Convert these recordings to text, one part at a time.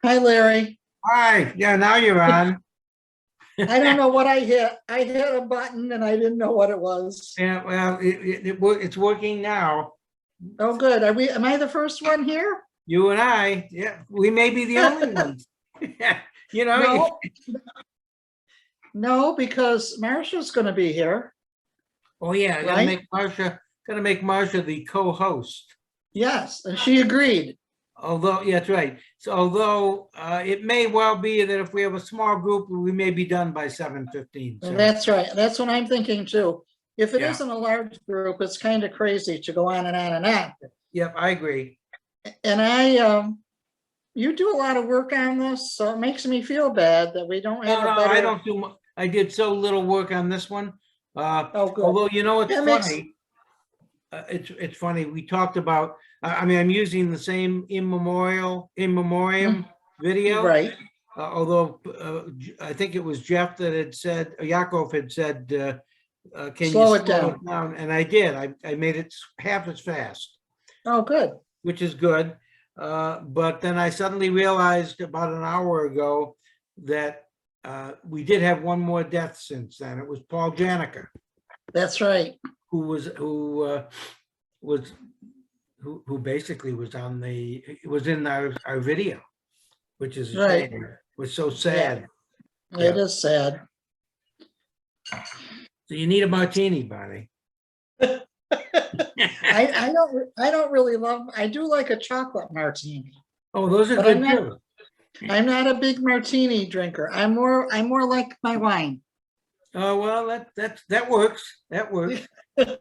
Hi, Larry. Hi, yeah, now you're on. I don't know what I hit. I hit a button and I didn't know what it was. Yeah, well, it's working now. Oh, good. Am I the first one here? You and I, yeah, we may be the only ones. You know, No, no, because Marcia's going to be here, oh yeah, right? gotta make Marcia the co-host. Yes, and she agreed. Although, yeah, that's right. So although it may well be that if we have a small group, we may be done by 7:15. Well, So that's right. That's what I'm thinking too. If it yeah, isn't a large group, it's kind of crazy to go on and on and on. yep, I agree. And you do a lot of work on this, so it makes me feel bad that we don't have No, a no, I better. don't do. I did so little work on this one. Oh, good. Although you know, it's That makes, funny. It's funny. We talked about. I mean, I'm using the same in memoriam video. right. Although I think it was Jeff that had said, Yakov had said, "Can you Slow it slow down. it down?" And I did. I made it half as fast, Oh, good. which is good. But then I suddenly realized about an hour ago that we did have one more death since then. It was Paul Janica, That's right. who basically was in our video, which is a Right. shame. It was so sad. It is sad. So you need a martini, Bonnie. I don't really love, I do like a chocolate martini, Oh, those are but good too. I'm not a big martini drinker. I'm more like my wine. Oh, well, that works. That works.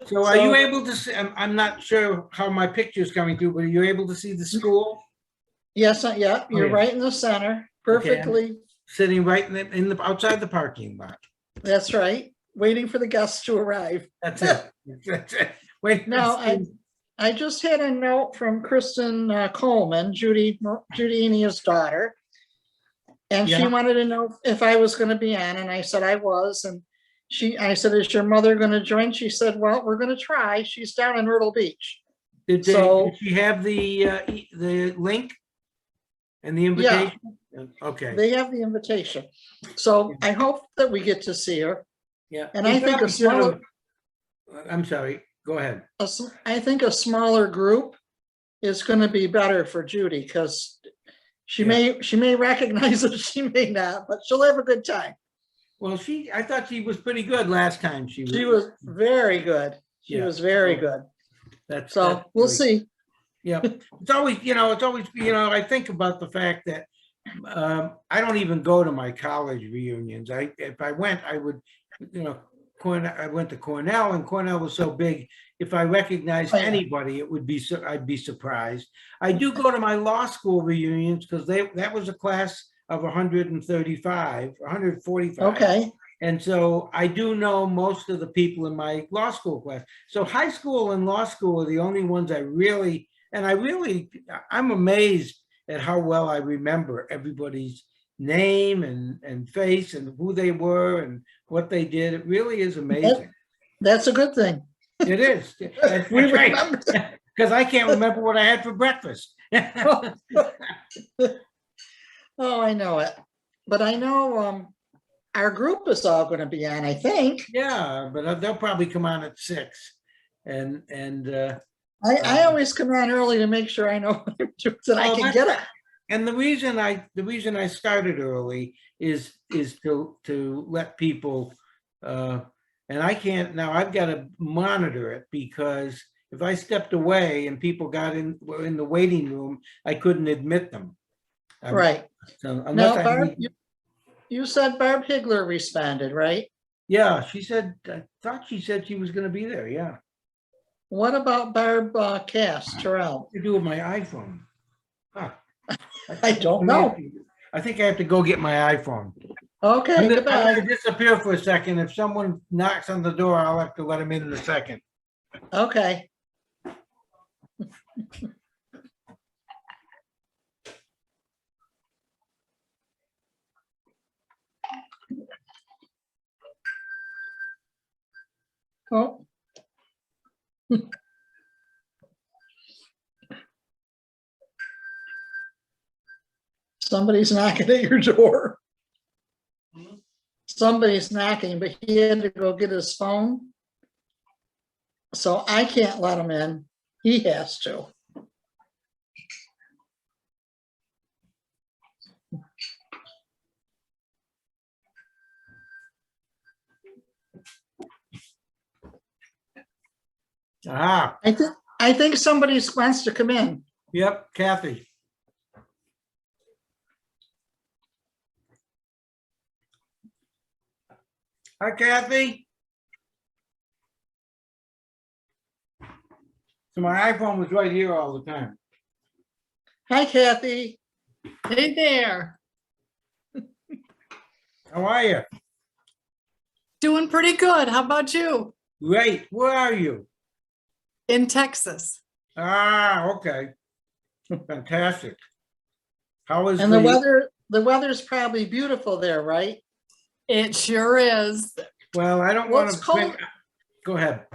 So are So, you able to see, I'm not sure how my picture's coming through, but are you able to see the school? yes, yeah, you're yeah. right in the center, Okay, perfectly. Sitting right in the outside the parking lot. That's right. Waiting for the guests to arrive. That's it. That's it. Wait, Now, I just had a note from Kristen Coleman, Judy Enia's daughter, and she Yeah. wanted to know if I was going to be on, and I said I was, and I said, is your mother going to join? She said, well, we're going to try. She's down in Myrtle Beach. Did she have the link and the invitation? Yeah, okay. they have the invitation. So I hope that we get to see her. Yeah. And I think a smaller, I'm sorry. Go ahead. I think a smaller group is going to be better for Judy because she may recognize it, she may not, but she'll have a good time. Well, I thought she was pretty good last time. She was very good. She was very good. That's we'll see. Yeah, it's always, I think about the fact that I don't even go to my college reunions. If I went, I would, I went to Cornell, and Cornell was so big. If I recognized anybody, I'd be surprised. I do go to my law school reunions because that was a class of 135, 145. Okay. And so I do know most of the people in my law school class. So high school and law school are the only ones I'm amazed at how well I remember everybody's name and face and who they were and what they did. It really is amazing. That's a good thing. It is. That's right. Because I can't remember what I had for breakfast. Oh, I know it. But I know our group is all going to be on, I think. Yeah, but they'll probably come on at 6. And I always come on early to make sure I know what I'm doing, that I can get it. And the reason I started early is to let people and I can't now. I've got to monitor it because if I stepped away and people were in the waiting room, I couldn't admit them. Right. So now, Barb, you said Barb Higler responded, right? Yeah, she said. I thought she said she was going to be there. Yeah. What about Barb Cass Terrell? What to do with my iPhone? Huh. I don't know. I think I have to go get my iPhone. Okay, I'm goodbye. going to disappear for a second. If someone knocks on the door, I'll have to let him in a second. Okay. Oh. Somebody's knocking at your door. Somebody's knocking, but he had to go get his phone. So I can't let him in. He has to. Ah, I think somebody wants to come in. yep, Kathy. Hi, Kathy. So my iPhone was right here all the time. Hi, Kathy. Hey there. How are you? Doing pretty good. How about you? Great. Where are you? In Texas. Ah, okay. Fantastic. How is And the weather's probably beautiful there, right? It sure is. Well, I don't Well, want it's to. cold. Go ahead.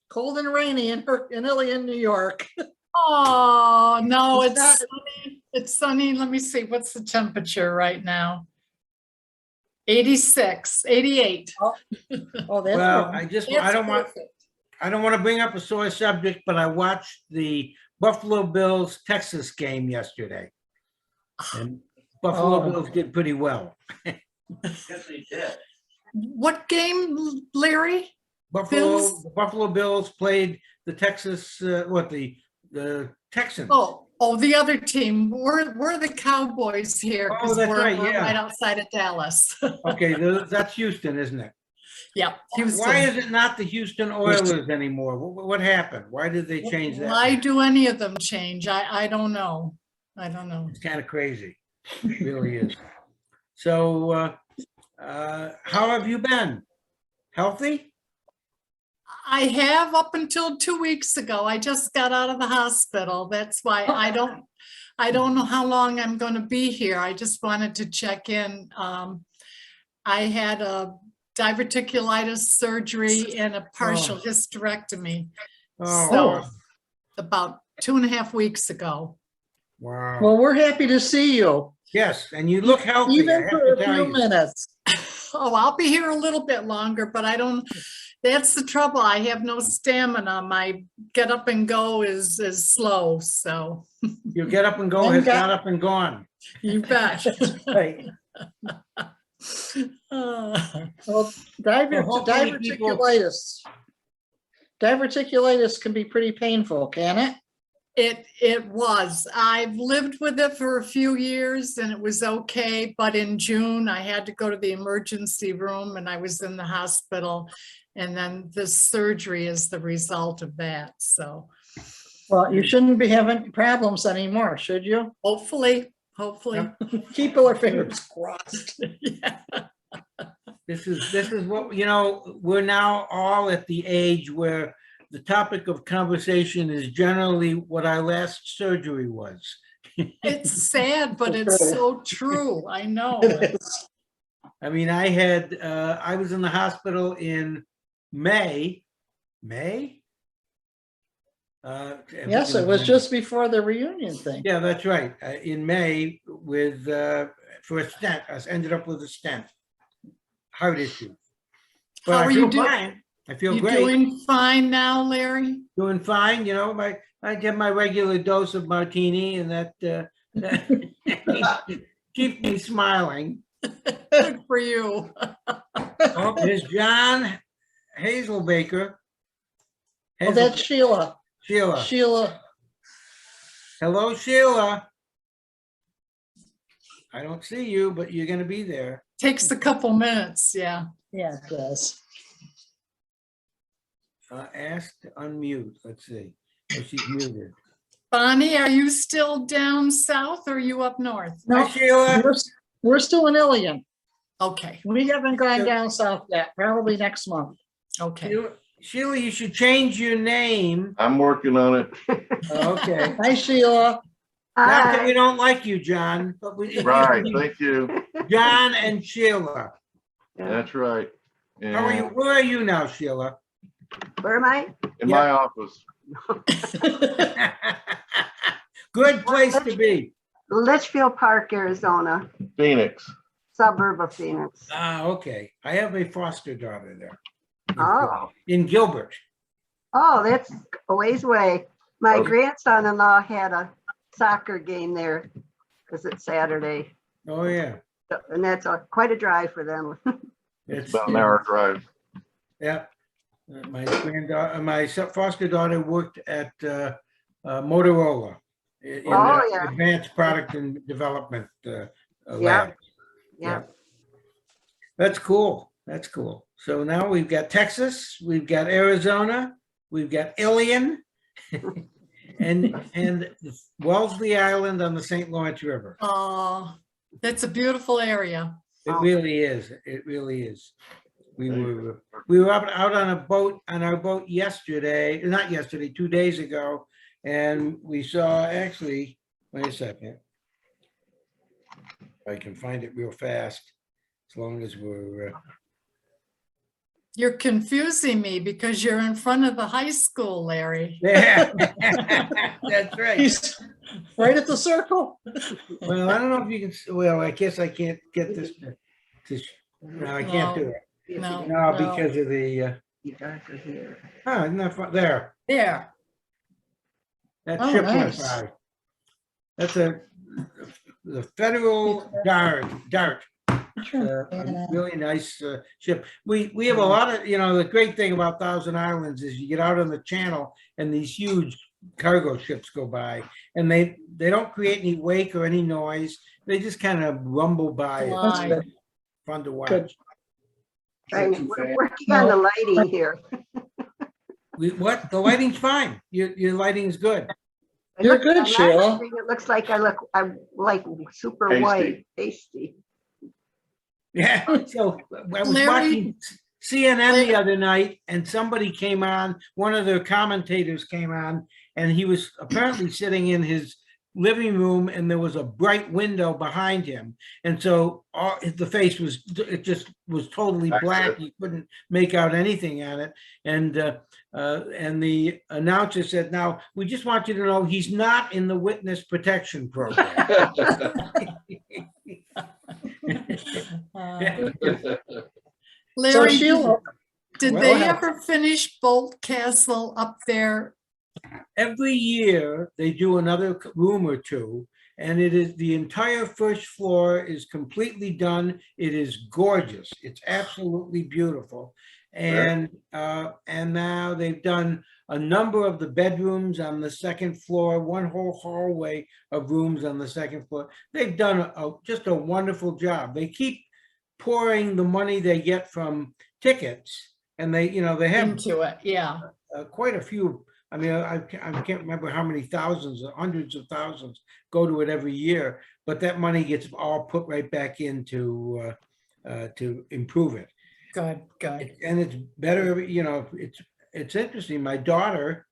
Cold and rainy in Ilion, New York. Oh, no, It's it's not- sunny. It's sunny. Let me see. What's the temperature right now? 86, 88. Oh, that's Well, warm. I It's don't want to bring up a sore subject, but I watched the Buffalo Bills Texas game yesterday. And Buffalo Oh. Bills did pretty well. What game, Larry? Bills? The Buffalo Bills played the Texas, the Texans. Oh, the other team. We're the Cowboys here Oh, because that's we're right, yeah. right outside of Dallas. Okay, that's Houston, isn't it? Yeah, Houston. Why is it not the Houston Oilers anymore? What happened? Why did they change that? Why do any of them change? I don't know. I don't know. It's kind of crazy. It really is. So, how have you been? Healthy? I have up until 2 weeks ago. I just got out of the hospital. That's why I don't know how long I'm going to be here. I just wanted to check in. I had a diverticulitis surgery and a partial hysterectomy. Oh, So about 2.5 weeks ago. wow. Well, we're happy to see you, Yes, and you look healthy. I even have for to a tell few you. minutes. Oh, I'll be here a little bit longer, but I don't, that's the trouble. I have no stamina. My get up and go is slow, so You get up and go Thank has God. got up and gone. you bet. Right. Uh, Well, hopefully people- diverticulitis can be pretty painful, can it? It was. I've lived with it for a few years and it was okay, but in June I had to go to the emergency room and I was in the hospital. And then this surgery is the result of that. So Well, you shouldn't be having problems anymore, should you? hopefully. Keep our fingers crossed. Yeah. This is what, we're now all at the age where the topic of conversation is generally what our last surgery was. It's sad, but it's so true. I know. It is. I mean, I was in the hospital in May. Yes, it was just before the reunion thing. Yeah, that's right. In May with, for a stent, I ended up with a stent, heart issue. But How I are feel you doing? fine. I feel You great. doing fine now, Larry? Doing fine, I get my regular dose of martini and that keeps me smiling. Good for you. Oh, there's John Hazelbaker. Oh, that's Sheila. Sheila. Sheila. Hello, Sheila. I don't see you, but you're gonna be there. Takes a couple minutes, yeah. Yeah, it does. Ask to unmute. Let's see. Oh, she's muted. Bonnie, are you still down south or are you up north? No, Hi, Sheila. we're still in Ilion. Okay, We haven't gone down south yet, probably next month. okay. Sheila, you should change your name. I'm working on it. Okay. Hi, Sheila. Not that we don't like you, John, but we. Right, thank you. John and Sheila. That's right. How are you? And Where are you now, Sheila? Where am I? in my office. Good place to be. Litchfield Park, Arizona, Phoenix. suburb of Phoenix. Ah, okay. I have a foster daughter there. Oh, In Gilbert. oh, that's a ways away. My Okay. grandson-in-law had a soccer game there because it's Saturday. Oh, yeah. And that's quite a drive for them. It's about an hour drive. Yeah. My foster daughter worked at Motorola. In Oh, the yeah. Advanced Product and Development Yeah. lab. Yeah. That's cool. That's cool. So now we've got Texas, we've got Arizona, we've got Ilion, and Wellesley Island on the St. Lawrence River. Oh, that's a beautiful area. It really is. It really is. We were out on our boat yesterday, not yesterday, 2 days ago, and we saw actually, wait a second. If I can find it real fast, as long as we're. You're confusing me because you're in front of the high school, Larry. Yeah, that's right. He's right at the circle. Well, I don't know if you can, well, I guess I can't get this no, I can't do it. No, No, no. because of the, oh, isn't that fun? There, There. that's Oh, ship nice. 15. That's the Federal Dart. A really nice ship. We have a lot of, the great thing about Thousand Islands is you get out on the channel and these huge cargo ships go by and they don't create any wake or any noise. They just kind of rumble by. That's Glide. good. Fun to watch. Good. We're working on the lighting here. What? The lighting's fine. Your lighting's good. You're good, On my Sheila. screen, It looks like I'm like super Pasty. white, pasty. Yeah. So I was Larry- watching CNN the other night and somebody came on, one of the commentators came on, and he was apparently sitting in his living room and there was a bright window behind him. And so the face was, it just was totally black. You couldn't make out anything on it. And the announcer said, "Now, we just want you to know he's not in the witness protection program." Larry, Sheila- did Well, they I- ever finish Bolt Castle up there? Every year they do another room or two, and it is the entire first floor is completely done. It is gorgeous. It's absolutely beautiful. And now they've done a number of the bedrooms on the second floor, one whole hallway of rooms on the second floor. They've done just a wonderful job. They keep pouring the money they get from tickets, and they have Into it, yeah. quite a few. I mean, I can't remember how many thousands, hundreds of thousands go to it every year, but that money gets all put right back into to improve it. Good, good. And it's better, it's interesting. My daughter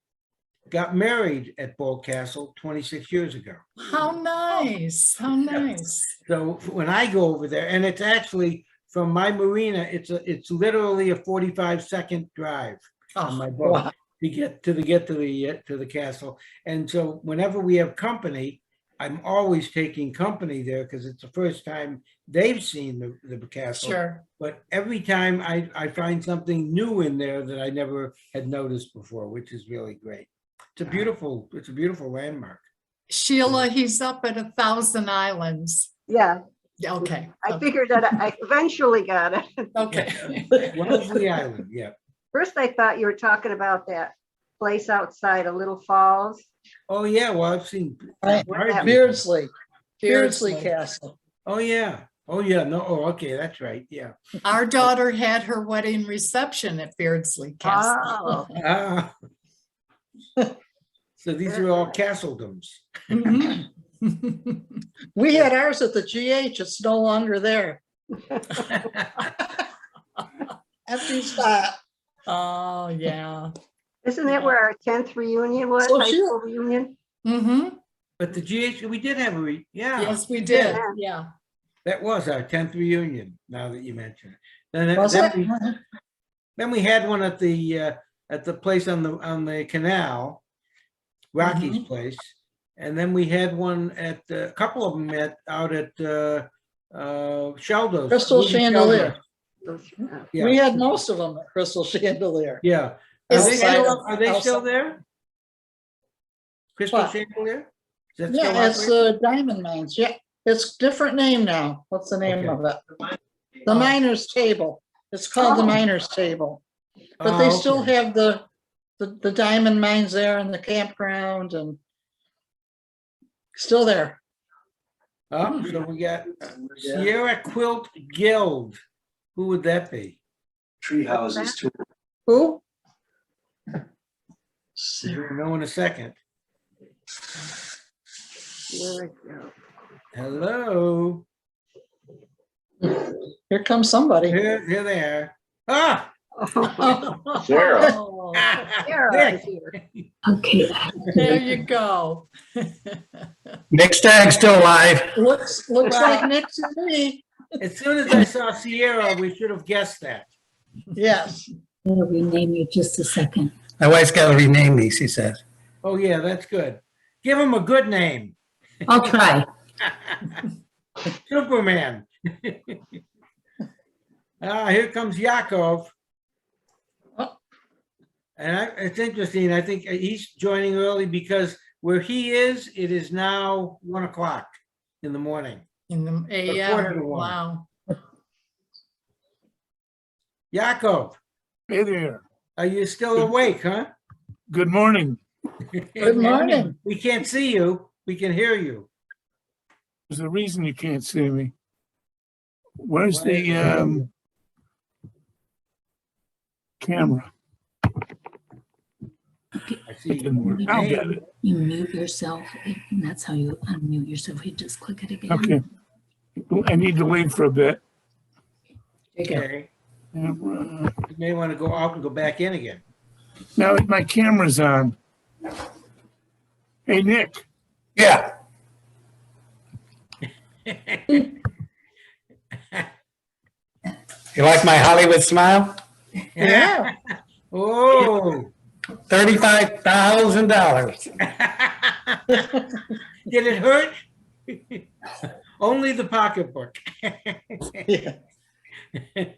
got married at Bolt Castle 26 years ago. How nice, how nice. So when I go over there, and it's actually from my marina, it's literally a 45-second drive on my Oh, boat. Wow. To get to the castle. And so whenever we have company, I'm always taking company there because it's the first time they've seen the castle. sure. But every time I find something new in there that I never had noticed before, which is really great. It's a beautiful landmark. Sheila, he's up at 1,000 Islands. Yeah, Yeah, okay. I figured that I eventually got it. Okay. Wellesley Island, yeah. First, I thought you were talking about that place outside of Little Falls. Oh, yeah, well, I've seen. Right. Beardsley Castle. Oh, yeah. Oh, yeah, no, oh, okay, that's right, yeah. Our daughter had her wedding reception at Beardsley Castle. Oh, Ah. So these are all castledoms. Mhm. We had ours at the GH. It's no longer there. Empty spot. Oh, yeah. isn't that where our 10th reunion was? So High she- school reunion? Mm-hmm. But the GH, we did have yeah, Yes, we did. Yeah. Yeah. that was our 10th reunion, now that you mention it. Then, Was then, it? we, then we had one at the place on the canal, Rocky's place. And then we had one at, a couple of them out at Sheldo's. Crystal Ruby Chandelier. Sheldo's. We Yeah, had most of them at Crystal Chandelier. yeah. Is Are they still outside- there? Crystal What? Chandelier? Is that still Yeah, it's operating? Diamond Mines. Yeah, it's different name now. What's the name Okay. of it? The Miners Table. It's called the Oh. Miners Table. But they Oh, still okay. have the diamond mines there and the campground and still there. Oh, so we got Sierra Quilt Guild. Who would that be? Tree houses too. Who? We'll know in a second. There we go. Hello. Here comes somebody. Here they are. Ah! Sarah. Oh, Sarah Nick. is here. Okay, there you go. Nick Stagg's still alive. Looks like Nick to me. As soon as I saw Sierra, we should have guessed that. Yes. I'll rename you just a second. My wife's got to rename me, she says. Oh, yeah, that's good. Give him a good name. I'll try. Superman. Here comes Yakov. Oh. And it's interesting. I think he's joining early because where he is, it is now 1 o'clock in the morning. In the quarter to AM, one. wow. Yakov, Hey there. are you still awake, huh? Good morning. Good morning. We can't see you. We can hear you. There's a reason you can't see me. Where's the camera? I see you. I'll get it. You mute yourself, and that's how you unmute yourself. You just click it again. Okay. I need to wait for a bit. Okay. Camera. You may want to go out and go back in again. Now that my camera's on. Hey, Nick. Yeah. You like my Hollywood smile? Yeah. Oh. $35,000. Did it hurt? Only the pocketbook. Yeah.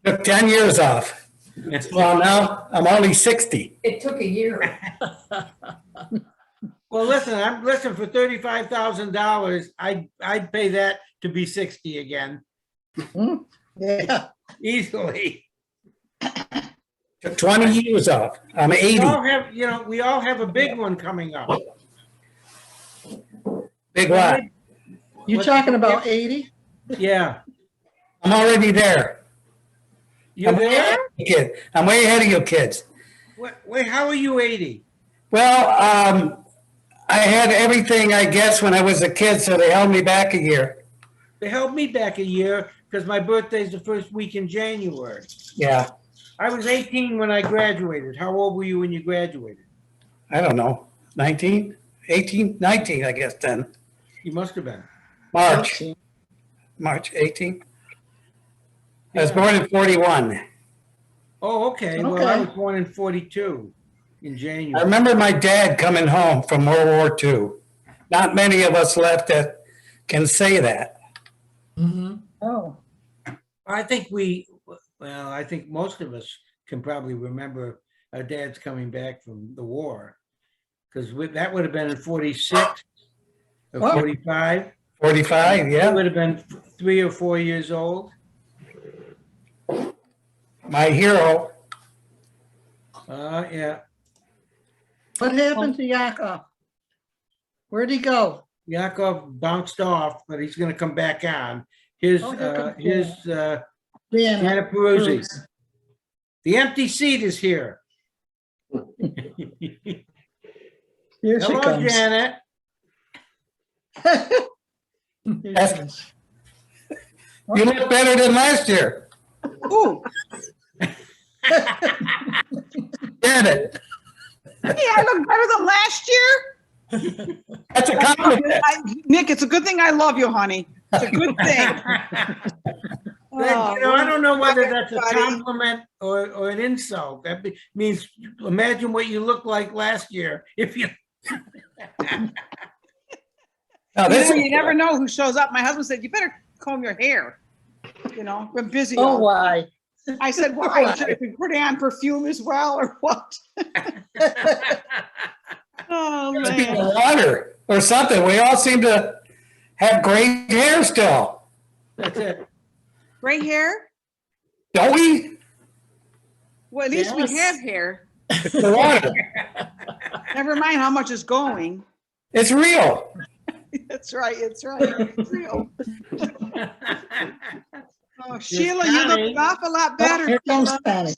Took 10 years off. Well, now I'm only 60. It took a year. Well, listen, for $35,000, I'd pay that to be 60 again, Yeah. easily. Took 20 years off. I'm We 80. all have, we all have a big one coming up. Big what? You talking about 80? Yeah. I'm already there. You I'm way ahead there? of you kids. I'm way ahead of you kids. Wait, how are you 80? Well, I had everything, I guess, when I was a kid, so they held me back a year. They held me back a year because my birthday's the first week in January. Yeah, I was 18 when I graduated. How old were you when you graduated? I don't know, 19, 18, 19, I guess then. You must have been. March 18. I was born in 41. Oh, okay. Well, I was born in 42 in I January. remember my dad coming home from World War II. Not many of us left that can say that. Oh, I think I think most of us can probably remember our dads coming back from the war. Because that would have been in 46 or What? 45. 45, I yeah. would have been 3 or 4 years old. My hero. Yeah. what happened to Yakov? Where'd he go? Yakov bounced off, but he's going to come back on. Here's Oh, here comes Janet Dan. Peruzzi. The empty seat is here. Here she Hello, comes. Janet. Here she comes. You look better than last year. Ooh, Get it? Hey, I look better than last year. That's a compliment. Nick, it's a good thing I love you, honey. It's a good thing. I don't know whether that's a Everybody. compliment or an insult. That means imagine what you looked like last year if you. Now, this You is, never know who shows up. My husband said, you better comb your hair. You know, we're busy. Oh, all day." why? I said, why? Should we put on perfume as well or what? Oh, must be man. the water or something. We all seem to have gray hair still, That's it. Gray hair? don't we? Well, at least we Yes. have hair. It's the water. Never mind how much is going. It's real. That's right. It's right. It's real. Oh, Sheila, you look Connie. an awful lot Oh, better. here comes Sheila. Connie.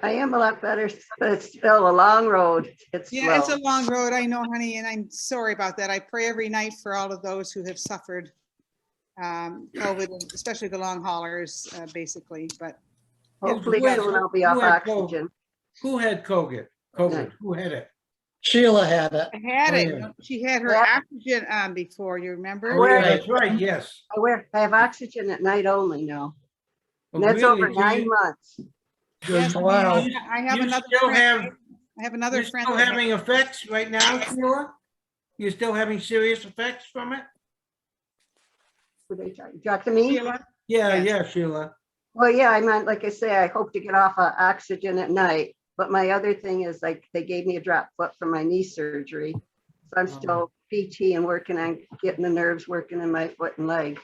I am a lot better, but it's still a long road. It's Yeah, it's a slow. long road, I know, honey, and I'm sorry about that. I pray every night for all of those who have suffered COVID, and especially the long haulers, basically, but Hopefully Who had- soon I'll be off who had COVID? oxygen. Who had COVID? COVID, who had it? Sheila had it. I had Oh, it. yeah. She had her Yeah. oxygen on before, you remember? Oh, yeah, that's right, yes. I have oxygen at night only now. Oh, And that's really? over Do 9 you- months. Yes, Wow. I have You another still friend. have- I have another You're friend. still that- having effects right now, Sheila? You're still having serious effects from it? Would they talk to me? Sheila? Yeah, Yes. yeah, Sheila. Well, yeah, I meant, like I say, I hope to get off of oxygen at night. But my other thing is like, they gave me a drop foot for my knee surgery. So I'm still PT and working on getting the nerves working in my foot and leg.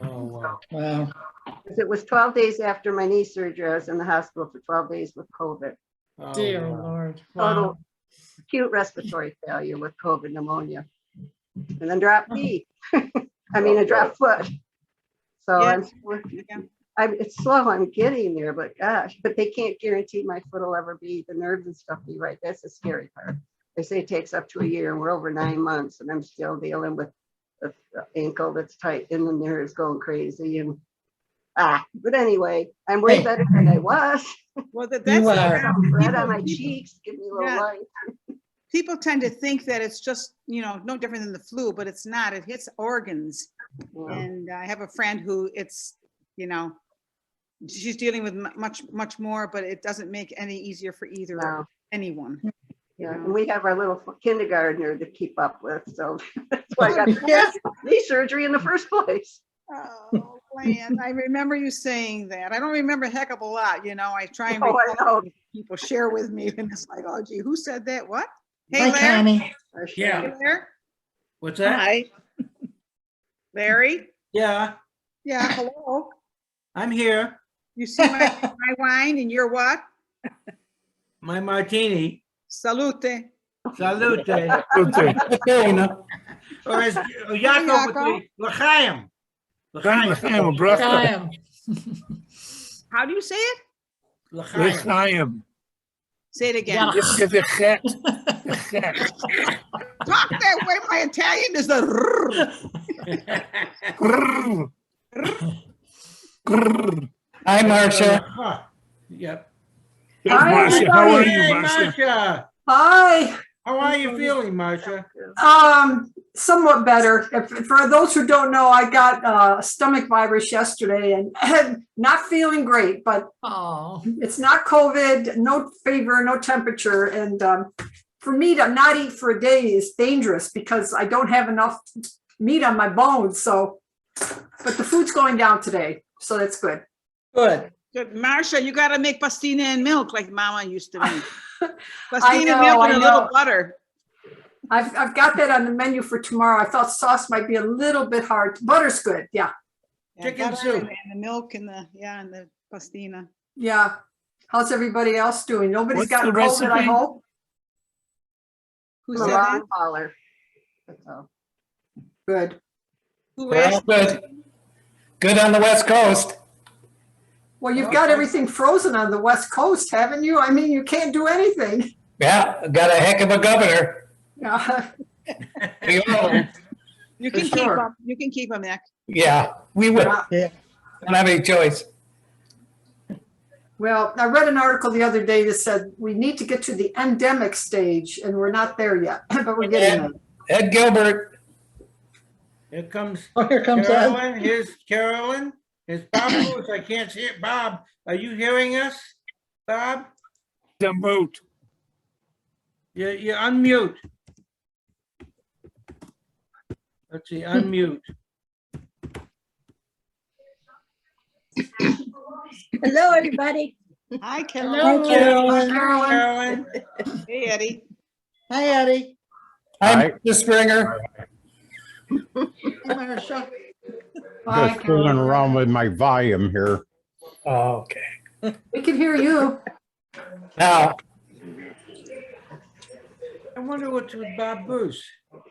Oh, wow. Wow. 'Cause it was 12 days after my knee surgery. I was in the hospital for 12 days with COVID. Oh, Dear wow. Lord. Total Wow. acute respiratory failure with COVID pneumonia. And then drop knee. I mean, a drop foot. So Yeah. it's slow, I'm getting there, but gosh, but they can't guarantee my foot will ever be, the nerves and stuff be right. That's the scary part. They say it takes up to a year and we're over 9 months and I'm still dealing with the ankle that's tight and the nerves going crazy and but anyway, I'm way Hey. better than I was. Well, You that's, are. Some red on people- my cheeks, give me a little Yeah. light. people tend to think that it's just, no different than the flu, but it's not. It hits organs. Yeah. And I have a friend who it's, she's dealing with much more, but it doesn't make any easier for either No. anyone. Yeah, and we have our little kindergartner to keep up with, so that's why I got knee surgery in the first place. Oh, man, I remember you saying that. I don't remember a heck of a lot, I try and Oh, I recall know. what people share with me and it's like, oh gee, who said that? What? Hey, Hi, Larry. Connie. Yeah. Hey, Larry? What's that? Hi. Larry? Yeah, Yeah, hello. I'm here. You see my wine and you're what? My martini. Salute. Salute. Okay. Or as Jacob would say, l'chaim. L'chaim. L'chaim, bracha. Chaim. How do you say it? L'chaim. L'chaim. Say it again. Yeah. Get the chet. The chet. Talk that way. My Italian is the. Grrr. Grrr. Hi, Marcia. Huh. Yep. Yes, Marcia, how are you, Hey, Marcia? Marcia. Hi, How are you feeling, Marcia? somewhat better. For those who don't know, I got stomach virus yesterday and not feeling great, but Oh, it's not COVID, no fever, no temperature. And for me to not eat for a day is dangerous because I don't have enough meat on my bones. So, but the food's going down today, so that's good. Good. Good. Marcia, you got to make pastina and milk like Mama used to make. I Pastina know, milk I and a little know. butter. I've got that on the menu for tomorrow. I thought sauce might be a little bit hard. Butter's good. Yeah. Yeah, Chicken butter soup. and the milk and the pastina. Yeah. How's everybody else doing? Nobody's What's got the COVID, I recipe? hope. Who I'm said a that? long hauler. That's all. Good. Who We're all asked? good. Good on the West Coast. Well, you've got everything frozen on the West Coast, haven't you? I mean, you can't do anything. Yeah, got a heck of a governor. Yeah. We all- You can For keep sure. them. You can keep them, Nick. Yeah, we would. Yeah. Don't have any choice. Well, I read an article the other day that said we need to get to the endemic stage and we're not there yet, but we're getting there. Ed Gilbert. Here comes Oh, here comes Ed. Carolyn. Here's Carolyn. Here's Bob Lewis. I can't see it. Bob, are you hearing us? Bob, The moot. you unmute. Let's see, unmute. Hello, everybody. Hi, Hello, Carolyn. Carolyn. Carolyn. Hey, Eddie. Hi, Eddie. Hi, Mr. Springer. Hi, Marcia. Bye, Just fooling Carolyn. around with my volume here. Oh, okay. We can hear you. Now, I wonder what's with Bob Bruce.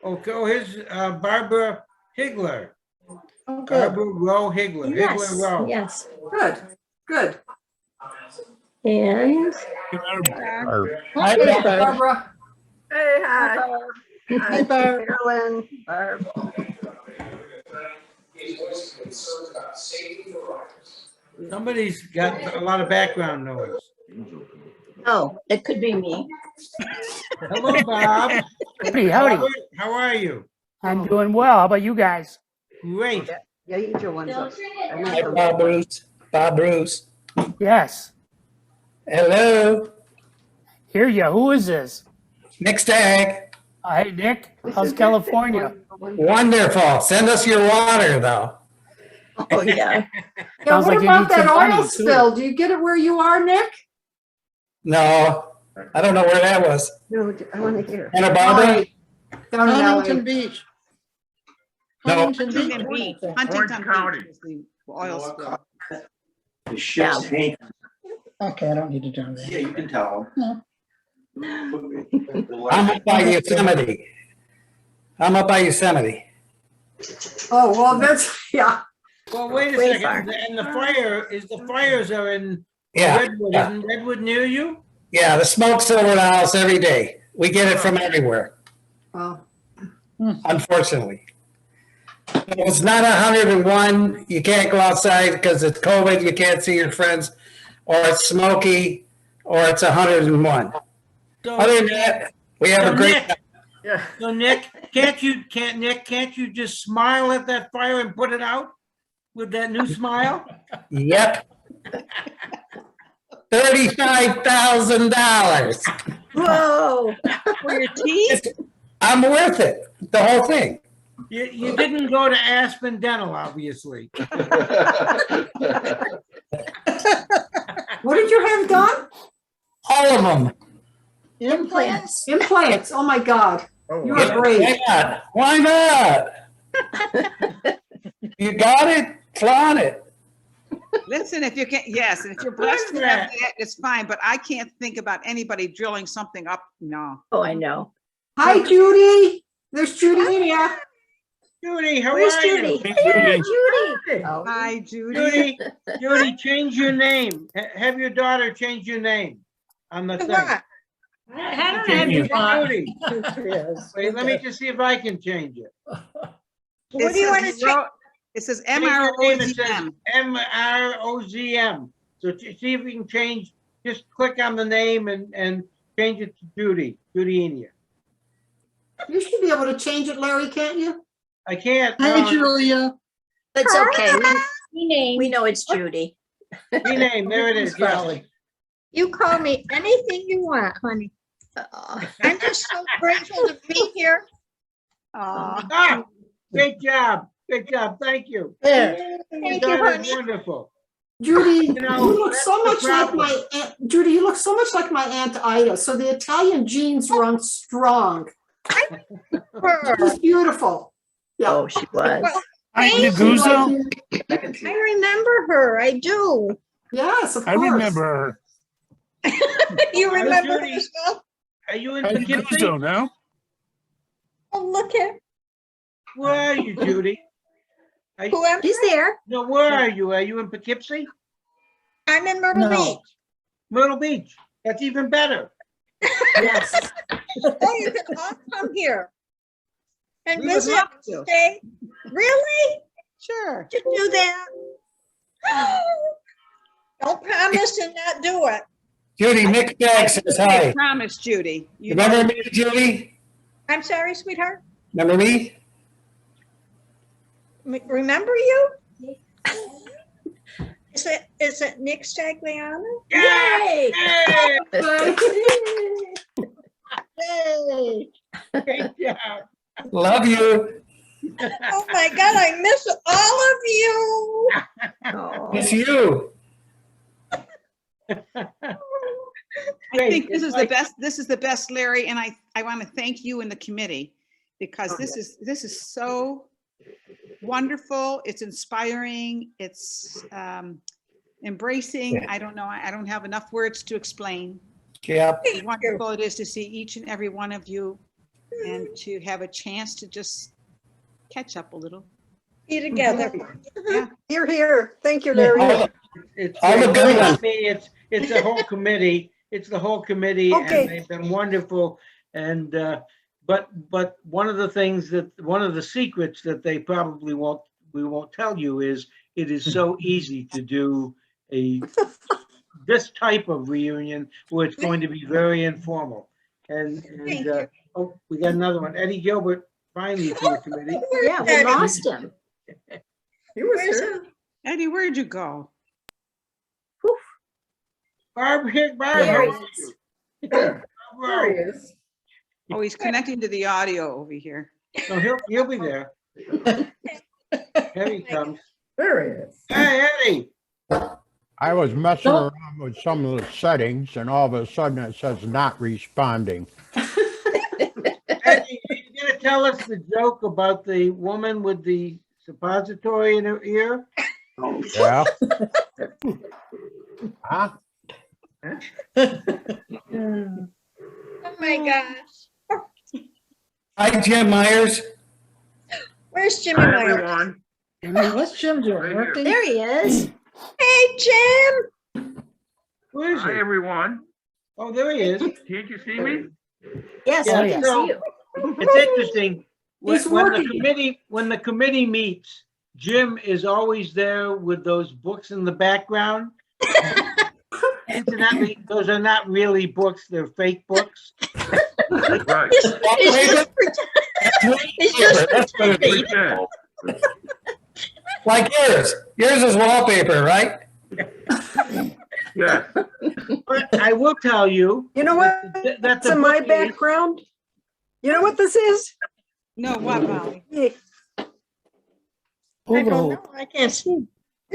Okay, oh, here's Barbara Higler. Oh, good. Barbara Rowe Higler. Yes, Higler Rowe. yes. Good, good. And Or hi, Hey, Barb. Barb. Barbara. Hey, hi. Hi, Barb. Carolyn, Barb. Somebody's got a lot of background noise. oh, it could be me. Hello, Bob. Howdy, howdy. Robert, how are you? I'm doing well. How about you guys? Great. Yeah, eat your ones up. I meant Hi, them. Bob Bruce. Bob Bruce. Yes. Hello. Hear ya. Who is this? Nick Stagg. Hey, Nick. This How's is California? Wonderful. Send us your water, though. Oh, yeah. Yeah, Sounds what like you about need that some money, oil too. spill? Do you get it where you are, Nick? No, I don't know where that was. No, I want to hear. Santa Barbara? Right. Down in Huntington LA. Beach. No. Huntington Beach. Huntington Beach. I think. Huntington Beach is the oil spill. The ship's tank. Okay, I don't need to do Yeah, that. you can tell. I'm up by Yosemite. I'm up by Yosemite. Oh, well, that's, yeah. Well, wait a Way second. far. And the fires are in Yeah, Redwood. yeah. Isn't Redwood near you? Yeah, the smoke's over the house every day. We get it from everywhere, Oh, unfortunately. If it's not 101, you can't go outside because it's COVID, you can't see your friends, or it's smoky, or it's 101. So, Other than that, we have so a great, Nick, so Nick, can't you just smile at that fire and put it out with that new smile? yep. $35,000. Whoa. For your teeth? I'm worth it, the whole thing. You didn't go to Aspen Dental, obviously. what did you have done? All of them. Implants. Implants. Oh, my God. You are great. Why not? Why not? You got it, flaunt it. Listen, if you can, yes, and if you're blessed to have that, it's fine, but I can't think about anybody drilling something up. No. Oh, I know. Hi, Judy. There's Judy in here. Judy, how Where's are Judy? you? Hey, Hey, Judy. Judy. Oh, Hi, Judy. Judy, change your name. Have your daughter change your name on the thing. What? I don't have your Judy, Yes. wait, let me just see if I can change it. What do you want to change? It says Change your name, it says MROZM. MROZM. So see if we can change, just click on the name and change it to Judy, Judy. You should be able to change it, Larry, can't you? I can't. Hi, Julia. It's okay. We know it's Judy. Rename, there it is. yes. Sally. You call me anything you want, honey. I'm just so grateful to be here. Ah, great job. Good job. Thank you. There. Thank That you, was honey. wonderful. Judy, You know, you look so much the like problem- my aunt. Judy, you look so much like my Aunt Ida. So the Italian genes run strong. She's beautiful. Yeah. Oh, she was. Hi, Thank Naguzo. I can see. I remember her. I do. Yes, of I course. remember her. You remember Judy. her stuff? Are you in Hi, Poughkeepsie? Naguzo, no? Oh, look at Where are you, Judy? whoever. She's there. No, where are you? Are you in Poughkeepsie? I'm in Myrtle No. Beach. Myrtle Beach. That's even better. Yes. Oh, you can all come here and We would visit. love to. Stay. Really? Sure. To do that? Don't promise and not do it. Judy, Nick Stagg says I hi. promise, Judy. You Remember me, Judy? I'm sorry, sweetheart. Remember me? Remember you? Is it Nick Stagliano? Yay! Yay! Yay! Great job. Love you. Oh my God, I miss all of you. It's you. I think this is the best, Larry, and I want to thank you and the committee because this is so wonderful. It's inspiring. It's embracing. I don't know. I don't have enough words to explain Yep. how wonderful it is to see each and every one of you and to have a chance to just catch up a little. Be together. Yeah. You're here. Thank you, Larry. It's All the good ones. it's a whole committee. It's the whole committee, Okay. and they've been wonderful. And but one of the secrets that they probably won't tell you is it is so easy to do this type of reunion where it's going to be very informal. And oh, we got another one. Eddie Gilbert finally to the committee. Yeah, we lost him. He was here. Eddie, where'd you go? Barb, There how he are is. you? There he Bro. is. Oh, he's connecting to the audio over here. So he'll be there. Here he comes. There he is. Hey, Eddie. I was messing around with some of the settings and all of a sudden it says not responding. Eddie, you gonna tell us the joke about the woman with the suppository in her ear? Yeah. Huh? Oh my gosh. Hi, Jim Myers. Where's Jimmy Meyer? What's Jim doing? Working? There he is. Hey, Jim. Who is it? everyone. Oh, there he is. Can't you see me? Yes, Yeah, we can so- see you. It's interesting. He's When the working. committee meets, Jim is always there with those books in the background. Incidentally, those are not really books, they're fake books. Right. He's just That's gonna be like yours. Yours is wallpaper, right? Yes. But I will tell you. You know what? That It's in my background. You know what this is? No, what, Molly? Yeah. I Hula don't hoop. know. I can't see.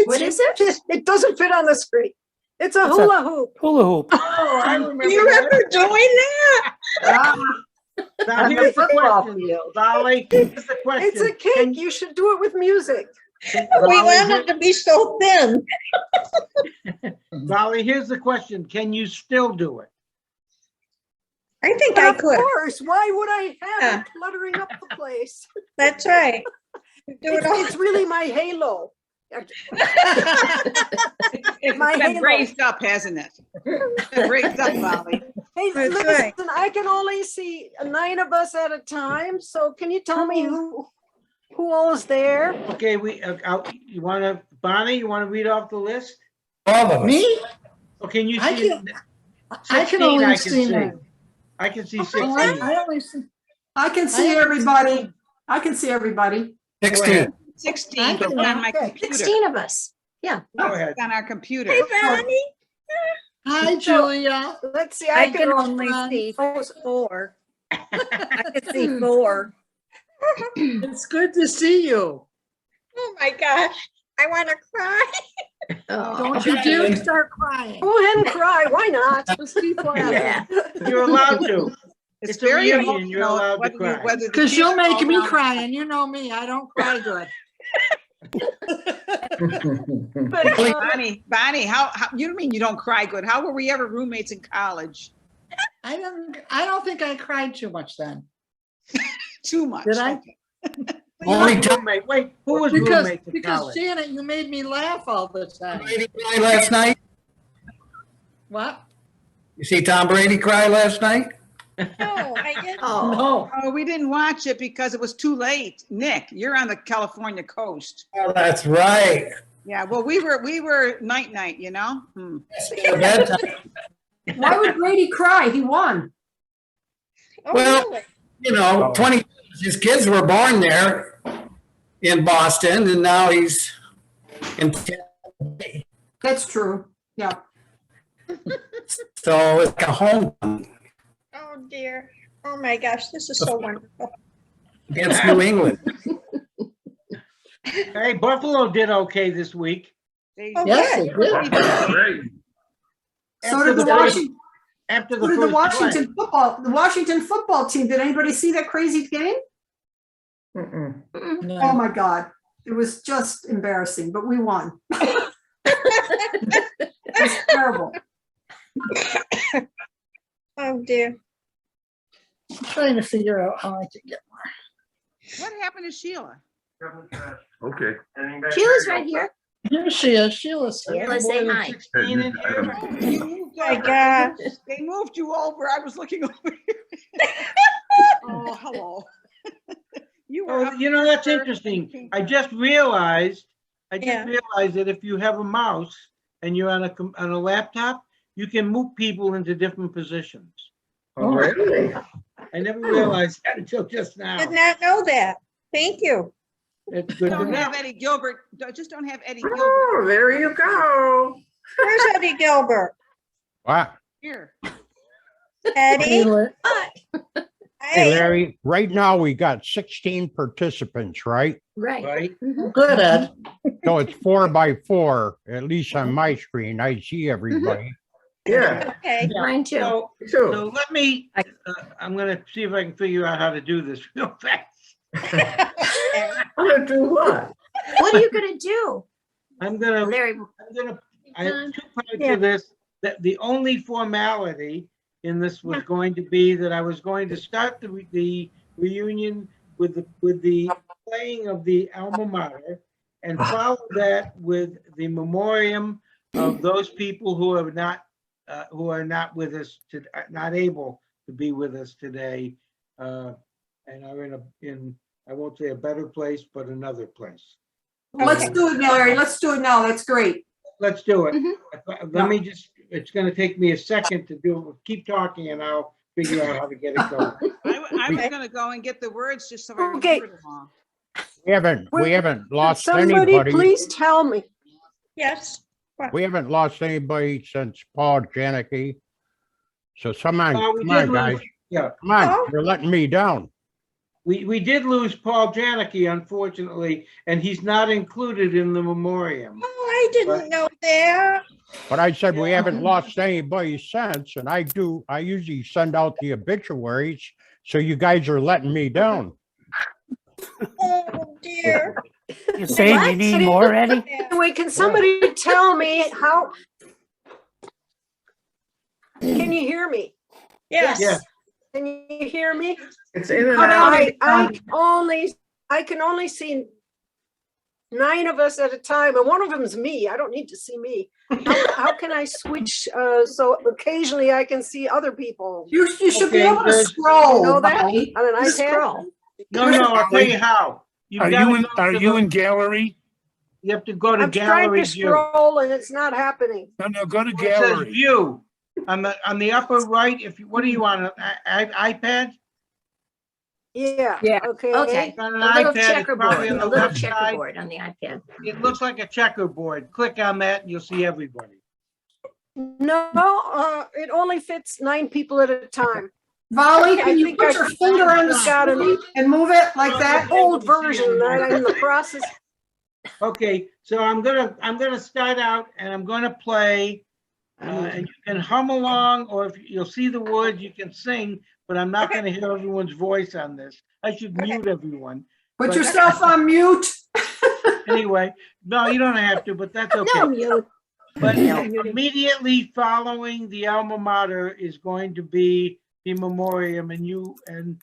What is it? It doesn't fit on the screen. It's a It's a- hula hoop. Hula hoop. Oh, I remember. Do you remember doing that? Now, On the here's the football question, field. Dolly, here's the question. It's a cake. You should do it with music. We want it to be so thin. Dolly, here's the question. Can you still do it? I think I Of could. course. Why would I have Yeah. it cluttering up the place? That's right. Do it all. It's really my halo. It's My been halo. raised up, hasn't it? It's been raised up, Molly. Hey, That's listen, right. I can only see 9 of us at a time, so can you tell me who all is there? Okay, you want to, Bonnie, you want to read off the list? All of us. Me? Oh, can you I see? can- 16 I can only I see see. mine. I can see Oh, 16. I only see. I can see everybody. I can see everybody. 16. 16, but on my computer. 16 of us. Yeah. Go ahead. On our computer. Hey, Bonnie. Hi, Julia. Let's see. I can read only one. see 4. I can see 4. It's good to see you. Oh my gosh. I want to cry. Don't you dare start crying. Go ahead and cry. Why not? Just keep laughing. You're allowed to. It's It's a very reunion, you're emotional, allowed to whether you- cry. whether the Because kids you'll make fall me down. cry, and you know me, I don't cry good. But, Bonnie, how, you mean you don't cry good? How were we ever roommates in college? I don't think I cried too much then. Too much. Did I? Okay. Only time Roommate, wait, who was Because, roommate in because college? Janet, you made me laugh all the time. Brady cry last night. What? You see Tom Brady cry last night? No, I didn't. Oh, No. Oh, we didn't watch it because it was too late. Nick, you're on the California coast. Oh, that's right. Yeah, well, we were night, you know? Hmm. Bedtime. why would Brady cry? He won. Oh, Well, really? You know, 20, his kids were born there in Boston, and now he's in. That's true. Yeah. So it's like a home Oh, dear. Oh, my gosh. This is so wonderful. against New England. Hey, Buffalo did okay this week. Yes, they did. Great. So did the Washington, After so the did the first Washington football team. Did anybody see that crazy game? Mm-mm. Oh my God. It was just embarrassing, but we won. It's terrible. Oh, dear. I'm trying to figure out how I can get What happened to Sheila? Okay. Sheila's right here. Here she is. Sheila's here. Sheila, say hi. 16 in here. You moved My over. gosh. They moved you over. I was looking over here. Oh, hello. You were Oh, up you know, that's there. interesting. I just realized Yeah. that if you have a mouse and you're on a laptop, you can move people into different positions. Oh, really? I never realized that until just now. Did not know that. Thank you. It's good to Don't know. have Eddie Gilbert. Just don't have Eddie Gilbert. Oh, there you go. Where's Eddie Gilbert? What? Here. Eddie? Taylor. Hey, Larry, right now we got 16 participants, right? Right. Right? Good, Ed. So it's 4 by 4, at least on my screen. I see everybody. Yeah. Okay. Mine too. So Too. let me, I'm gonna see if I can figure out how to do this real fast. I'm gonna do what? What are you gonna do? I have two parts Yeah. to this. That the only formality in this was going to be that I was going to start the reunion with the playing of the alma mater and follow that with the memoriam of those people who are not with us, not able to be with us today, and are in I won't say a better place, but another place. Let's do it, Larry. Let's do it now. That's great. Let's do it. Mm-hmm. Let me just, it's gonna take me a second to do it. Keep talking and I'll figure out how to get it going. I was gonna go and get the words just so I Okay. remembered them all. We haven't lost Somebody anybody. please tell me. Yes. We haven't lost anybody since Paul Janicki. So We come on, did guys. lose, yeah, Come on, Oh. you're letting me down. we did lose Paul Janicki, unfortunately, and he's not included in the memoriam. Oh, I didn't know that. But I said we haven't lost anybody since, and I usually send out the obituaries, so you guys are letting me down. Oh, dear. You saying you need more, Eddie? Anyway, can somebody tell me how? Can you hear me? Yes. Yeah. Can you hear me? It's in and out. I can only see 9 of us at a time, and one of them is me. I don't need to see me. How can I switch so occasionally I can see other people? You should be Okay, able to there's- scroll. You know that Bobby. on an iPad? Scroll. No, I'll tell you how. You've Are gotta you in, go are to you the- in gallery? You have to go to I'm trying gallery to view. scroll and it's not happening. No, go to It says gallery. view on the upper right. What are you on, an iPad? Yeah. Yeah. Okay. Okay. On an A little iPad, it's checkerboard, probably on a the little left side. checkerboard on the iPad. It looks like a checkerboard. Click on that and you'll see everybody. No, it only fits 9 people at a time. Volley, I can you think put I your finger on the got screen and move it like that? Old version that I'm in the process. Okay, so I'm gonna start out and I'm gonna play, and you can hum along, or if you'll see the words, you can sing, but I'm not gonna hear everyone's voice on this. I should mute everyone. Put But- yourself on mute. Anyway, no, you don't have to, but that's okay. No mute. But No muting. immediately following the alma mater is going to be the memoriam, and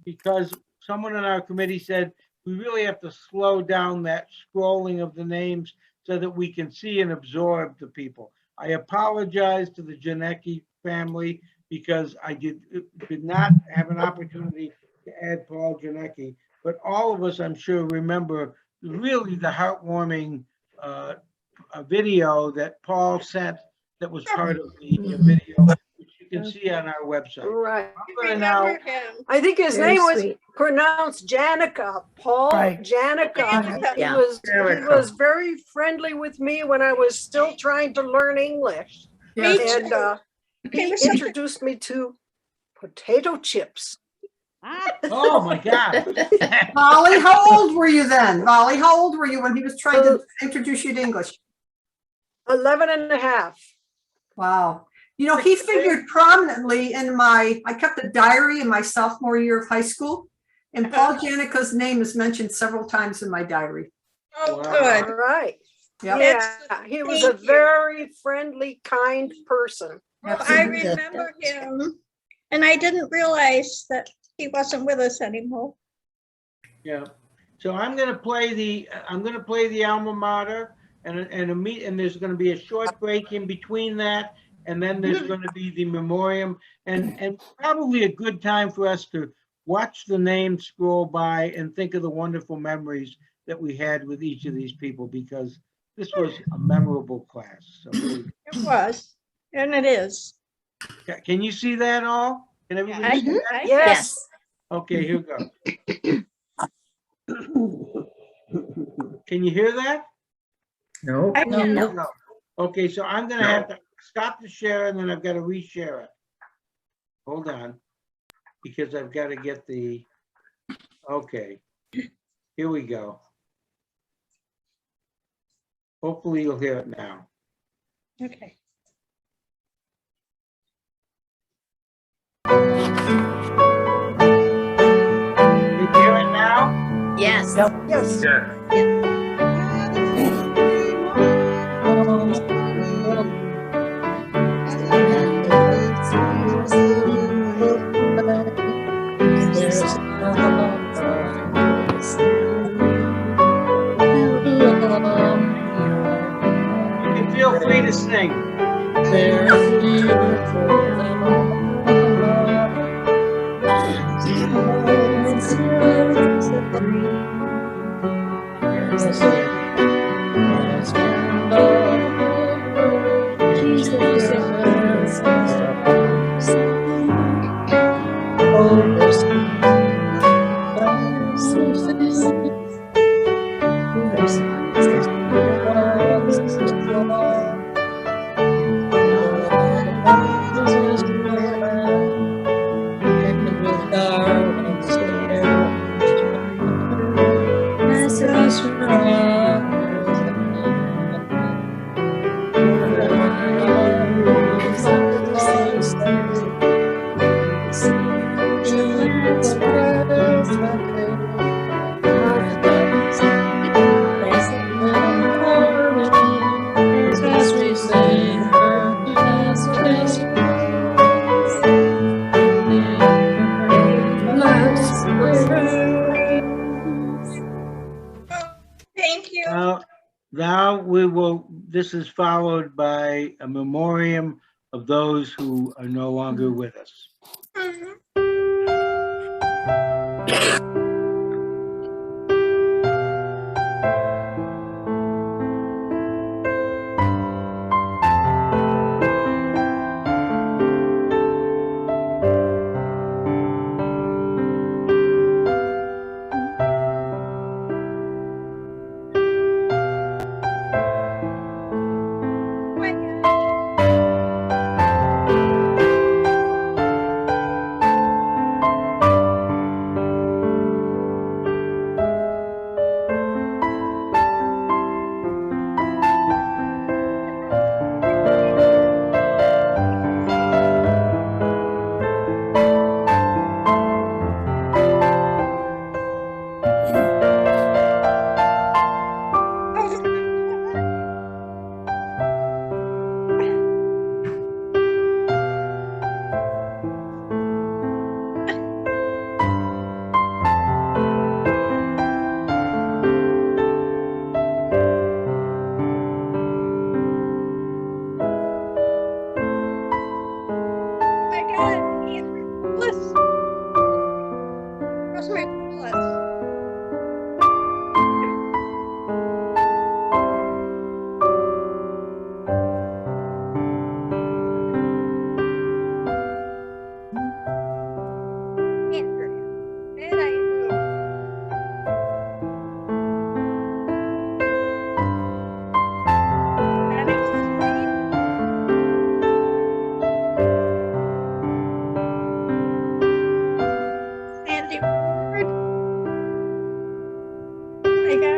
because someone in our committee said we really have to slow down that scrolling of the names so that we can see and absorb the people. I apologize to the Janicki family because I did not have an opportunity to add Paul Janicki, but all of us, I'm sure, remember really the heartwarming a video that Paul sent that was part of the video, which you can see on our website. Right. I'm gonna now, Remember him. I think his Very name was sweet. pronounced Janica, Paul Right. Janica. He Yeah. was very friendly with me when I was still trying to learn English. Me And too. he He was such a- introduced me to potato chips. Oh, my God. Molly, how old were you then? Molly, how old were you when he was trying to introduce you to English? 11 and a half. Wow. You know, he figured prominently in I kept a diary in my sophomore year of high school, and Paul Janica's name is mentioned several times in my diary. Oh, Wow. good. All right. Yep. Yeah, he was a Thank you. very friendly, kind person. Well, I Absolutely. remember him, and I didn't realize that he wasn't with us anymore. Yeah. So I'm going to play the alma mater and there's going to be a short break in between that. And then there's going to be the memoriam and probably a good time for us to watch the names scroll by and think of the wonderful memories that we had with each of these people, because this was a memorable class. So really, It was, and it is. can you see that all? Can everybody see that? Yes. Okay, here we go. Can you hear that? No. No. Okay, so I'm gonna have to stop the share and then I've got to reshare it. Hold on, because I've got to get the, okay, here we go. Hopefully you'll hear it now. Okay. Can you hear it now? Yes. Yes. Yeah. You can feel free to sing. Thank you. Now this is followed by a memoriam of those who are no longer with us. Mhm. Oh my gosh. Oh my God, Andrew Bliss. Rosemary Bliss. Andrea. Did I do? Dennis Street.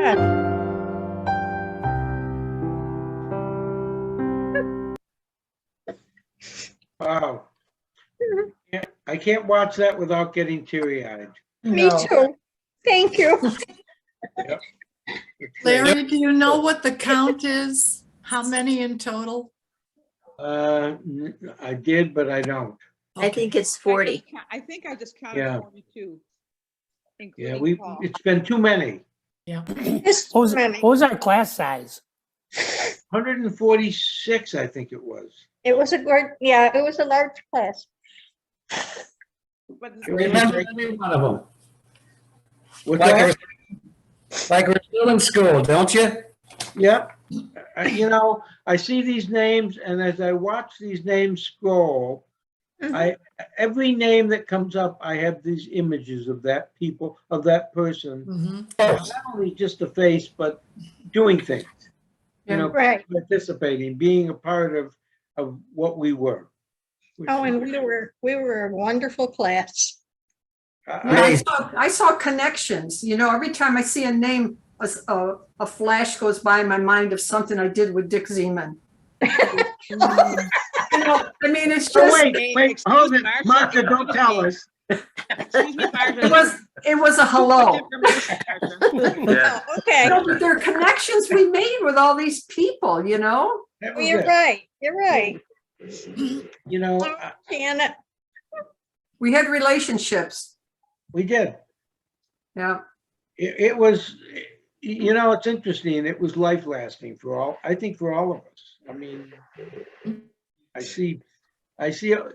God. Wow. I can't watch that without getting teary-eyed. Me too. Thank you. Yep. Larry, do you know what the count is? How many in total? I did, but I don't. I think it's 40. I think I just counted Yeah. 42. Yeah, including Paul. it's been too many. Yeah. What was our class size? 146, I think it was. It was a good, yeah, it was a large class. But Remember every one of them. What's Like that? like we're still in school, don't you? Yeah. You know, I see these names, and as I watch these names scroll, every name that comes up, I have these images of that people, of that person. Not only just a face, but doing things. You know, Right. participating, being a part of what we were. Oh, and we were a wonderful class. I saw connections, you know, every time I see a name, a flash goes by in my mind of something I did with Dick Zeman. You know, I mean, it's just. Oh, wait, hold it, Martha, don't tell us. Excuse me, Martha. It was a hello. Oh, okay. No, but there are connections we made with all these people, you know? That Well, was you're it. right. You're right. You know, Janet. We had relationships. we did. Yeah. It was, you know, it's interesting. It was life lasting I think for all of us. I mean, I see,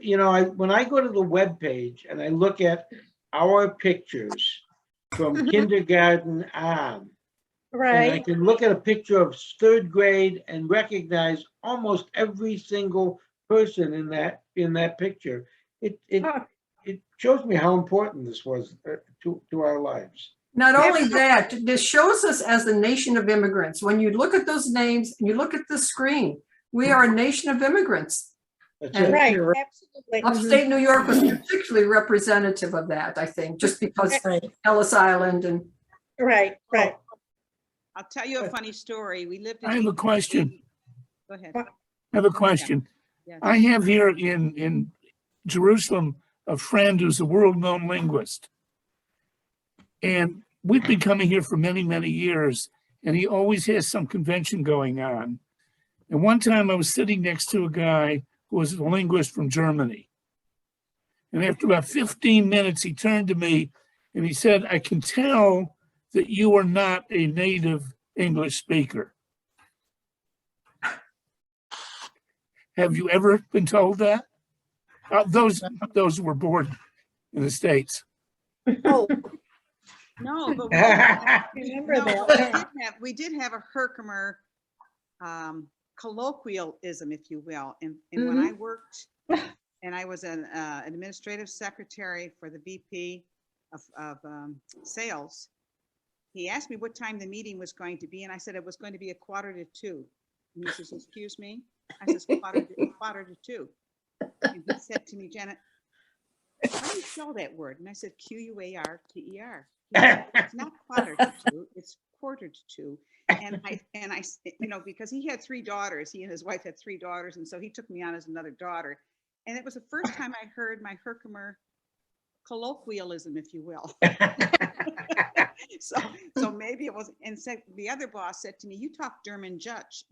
you know, when I go to the webpage and I look at our pictures from kindergarten on, and I Right. can look at a picture of third grade and recognize almost every single person in that picture. It shows me how important this was to our lives. Not only that, this shows us as a nation of immigrants. When you look at those names and you look at the screen, we are a nation of immigrants. That's And it. Right. Absolutely. Upstate New York was particularly representative of that, I think, just because Ellis Island and. Right. Right. I'll tell you a funny story. We lived in. I have a question. Go ahead. I have a question. Yes. I have here in Jerusalem a friend who's a world-known linguist. And we've been coming here for many, many years, and he always has some convention going on. And one time I was sitting next to a guy who was a linguist from Germany. And after about 15 minutes, he turned to me and he said, I can tell that you are not a native English speaker. Have you ever been told that? Those who were born in the States. Oh, No, but remember no, that. we did have a Herkimer colloquialism, if you will. And when I worked, and I was an administrative secretary for the VP of sales, he asked me what time the meeting was going to be, and I said it was going to be 1:45. And he says, excuse me? I says, quarter to two. And he said to me, Janet, how do you spell that word? And I said, Quarter. It's not 1:45, it's 1:45. And I, you know, because he had 3 daughters, he and his wife had 3 daughters. And so he took me on as another daughter. And it was the first time I heard my Herkimer colloquialism, if you will. So maybe it was, and said, the other boss said to me, you talk German Dutch.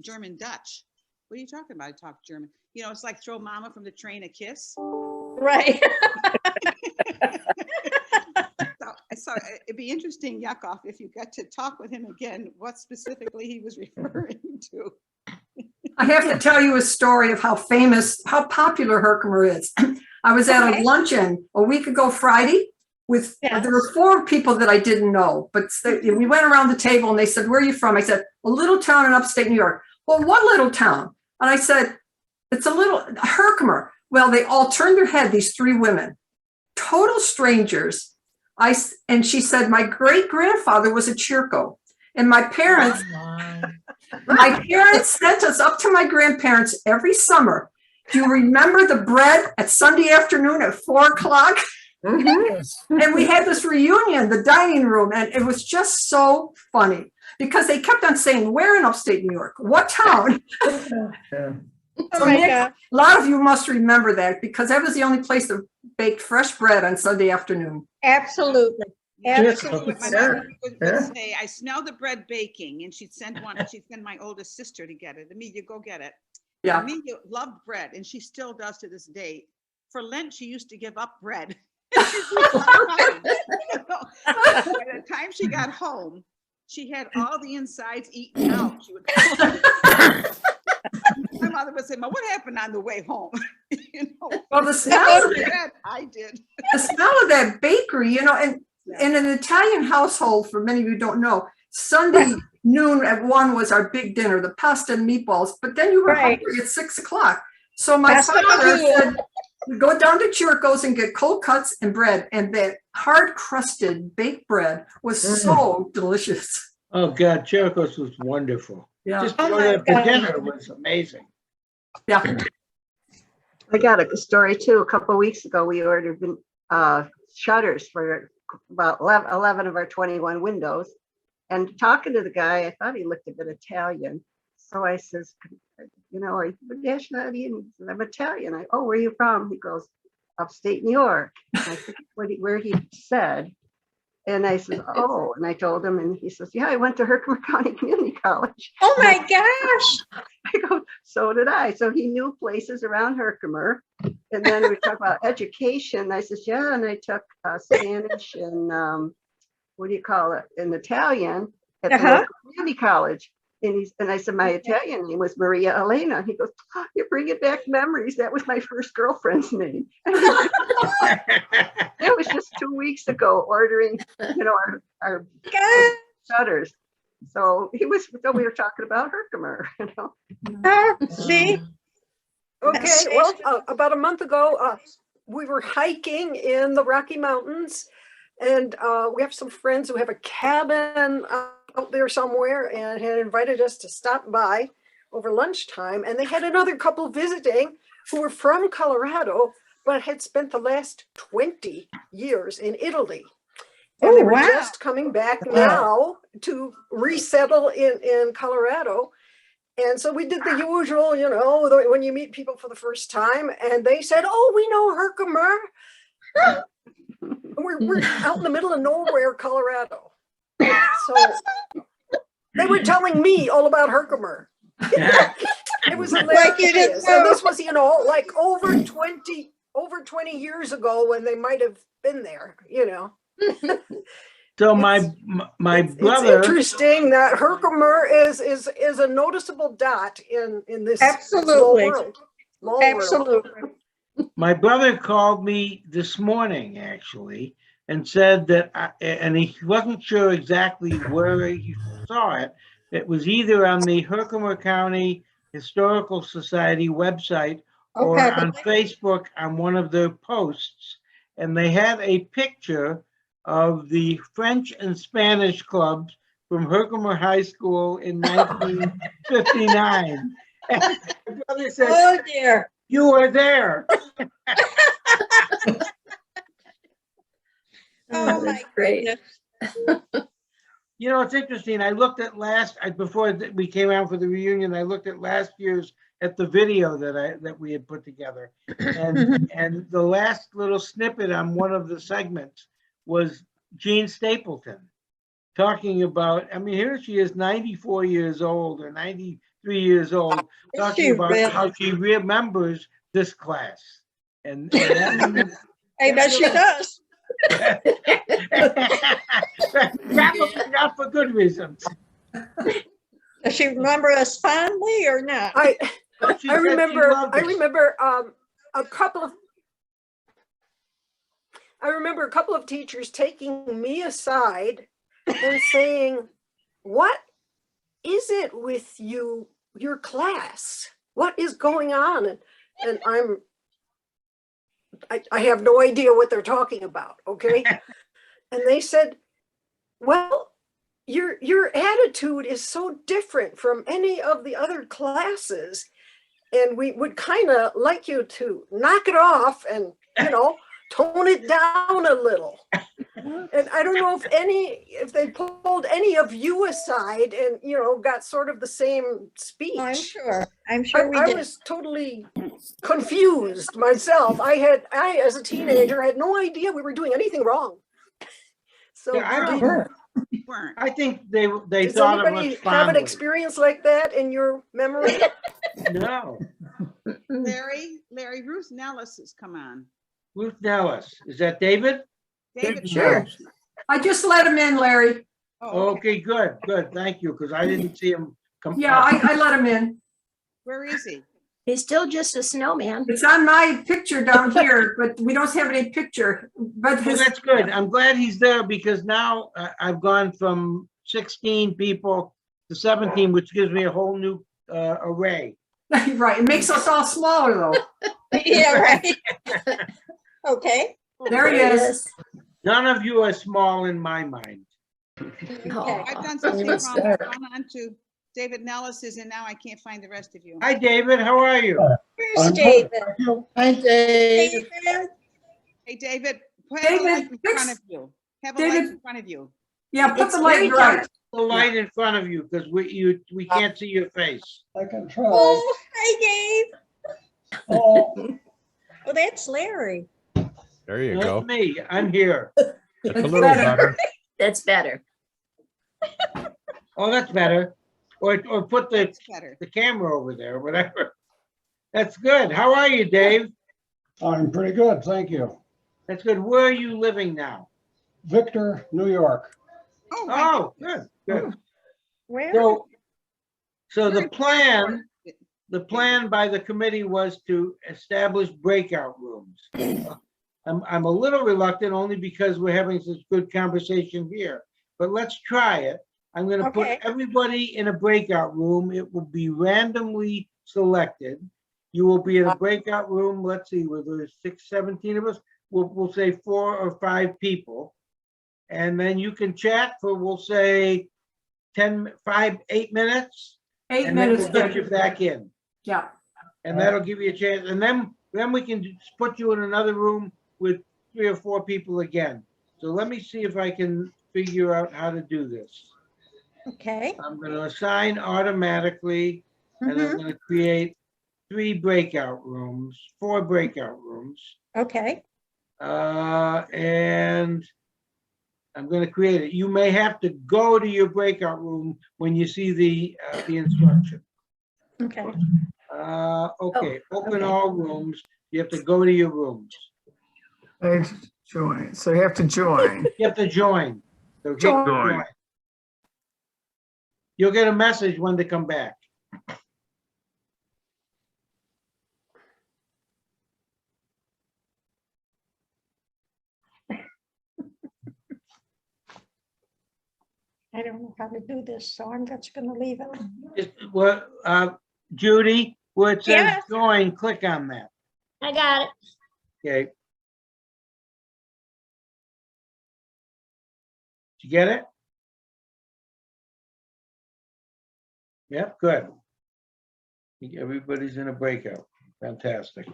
What are you talking about? I talk German. You know, it's like throw mama from the train a kiss. Right. So it'd be interesting, Yakov, if you got to talk with him again, what specifically he was referring to. I have to tell you a story of how popular Herkimer is. I was at a luncheon a week ago Friday with, there were 4 people that I didn't know, but we went around the table and they said, where are you from? I said, a little town in upstate New York. Well, what little town? And I said, it's a little Herkimer. Well, they all turned their head, these 3 women, total strangers. And she said, my great grandfather was a Chirco, and my parents sent us up to my grandparents every summer. Do you remember the bread at Sunday afternoon at 4 o'clock? And we had this reunion, the dining room, and it was just so funny. because they kept on saying, where in upstate New York? What town? Yeah. So my Nick, God. a lot of you must remember that because that was the only place that baked fresh bread on Sunday afternoon. Absolutely. Yes. Absolutely. My Yeah, mother would yeah. say, I smell the bread baking, and she'd send my oldest sister to get it. Amelia, go get it. Yeah. Amelia loved bread, and she still does to this day. For Lent, she used to give up bread. By the time she got home, she had all the insides eaten out. She would my mother would say, "Ma, what happened on the way home?" You know, Well, the smell of bread, I did. the smell of that bakery, you know, and in an Italian household, for many of you who don't know, Sunday noon at 1 was our big dinner, the pasta and meatballs, but then you were Right. hungry at 6 o'clock. So my That's what father I do. said, we go down to Churco's and get cold cuts and bread, and that hard crusted baked bread was so delicious. Oh, God, Churco's was wonderful. Yeah. Just Oh go my there for God. dinner was amazing. Yeah. I got a story too. A couple of weeks ago, we ordered shutters for about 11 of our 21 windows. And talking to the guy, I thought he looked a bit Italian. So I says, you know, are you Italian? I'm Italian. Oh, where are you from? He goes, upstate New York. And I forget where he said. And I said, oh, and I told him, and he says, yeah, I went to Herkimer County Community College. Oh my gosh. I go, so did I. So he knew places around Herkimer. And then we talk about education. I says, yeah, and I took Spanish and what do you call it? In Italian at the local community college. And I said, my Italian name was Maria Elena. He goes, oh, you're bringing back memories. That was my first girlfriend's name. That was just 2 weeks ago ordering, you know, our shutters. So we were talking about Herkimer, you know. See? Okay, well, about a month ago, we were hiking in the Rocky Mountains, and we have some friends who have a cabin out there somewhere and had invited us to stop by over lunchtime. And they had another couple visiting who were from Colorado, but had spent the last 20 years in Italy. And they were just coming back now to resettle in Colorado. And so we did the usual, you know, when you meet people for the first time, and they said, oh, we know Herkimer. We're out in the middle of nowhere, Colorado. So they were telling me all about Herkimer. It was hilarious. And this was, you know, like over 20 years ago when they might have been there, you know. So my brother. It's interesting that Herkimer is a noticeable dot in this small world. Absolutely. My brother called me this morning, actually, and said that, and he wasn't sure exactly where he saw it. It was either on the Herkimer County Historical Society website or on Facebook on one of their posts. And they had a picture of the French and Spanish clubs from Herkimer High School in 1959. And my brother said, oh dear. You were there. Oh my goodness. You know, it's interesting. I looked at before we came out for the reunion, I looked at last year's at the video that we had put together. And the last little snippet on one of the segments was Jean Stapleton talking about, I mean, here she is 94 years old or 93 years old, talking about how she remembers this class. And I bet she does. Probably not for good reasons. Does she remember us fondly or not? I remember a couple of teachers taking me aside and saying, what is it with your class? What is going on? And I have no idea what they're talking about, okay? And they said, well, your attitude is so different from any of the other classes, and we would kind of like you to knock it off and, you know, tone it down a little. And I don't know if they pulled any of you aside and, got sort of the same speech. I'm sure. I'm sure we I did. was totally confused myself. I, as a teenager, had no idea we were doing anything wrong. So Yeah, I don't, Weren't. I think they does thought of anybody us have an fondly. experience like that in your memory? No. Larry, Ruth Nellis has come on. Ruth Nellis, is that David? David. Sure. I just let him in, Larry. Oh, okay. Okay, good, thank you, because I didn't see him come. Yeah, I let him in. Where is he? He's still just a snowman. It's on my picture down here, but we don't have any picture. But Well, his, that's good. I'm glad he's there because now I've gone from 16 people to 17, which gives me a whole new array. right, it makes us all smaller though. Yeah, right. Okay. There he is. None of you are small in my mind. Okay. I've done something wrong. I've gone on to David Nellis's and now I can't find the rest of you. Hi, David. How are you? Where's David? Hi, Dave. David? Hey, David, have a light in fix- front of you. Have a David. light in front of you. Yeah, put It's the light very right. The light in front of you because we can't see your face. I can try. Oh, hi, Dave. Oh, Oh, that's Larry. There you That's go. me. I'm here. It's a That's little better. better. That's better. Oh, that's better. Or put the That's better. camera over there, whatever. That's good. How are you, Dave? I'm pretty good, thank you. That's good. Where are you living now? Victor, New York. Oh, my Oh, good. Where? So the plan by the committee was to establish breakout rooms. I'm a little reluctant only because we're having such good conversation here, but let's try it. I'm going to put Okay. everybody in a breakout room. It will be randomly selected. You will be in a breakout room. Let's see, where there's 17 of us. We'll say 4 or 5 people. And then you can chat for, we'll say 8 minutes. 8 And then minutes. we'll get you back in. Yeah. And that'll give you a chance. And then we can just put you in another room with 3 or 4 people again. So let me see if I can figure out how to do this. Okay. I'm going to assign automatically, and I'm Mhm. going to create 4 breakout rooms. Okay. And I'm going to create it. You may have to go to your breakout room when you see the instruction. Okay. Okay, open okay. all rooms. You have to go to your rooms. Join. So you have to join. You have to join. So hit join. You'll get a message when to come back. I don't know how to do this, so I'm just gonna leave it. Judy, where it says Yes. join, click on that. I got it. Okay. Did you get it? Yep, good. I think everybody's in a breakout. Fantastic.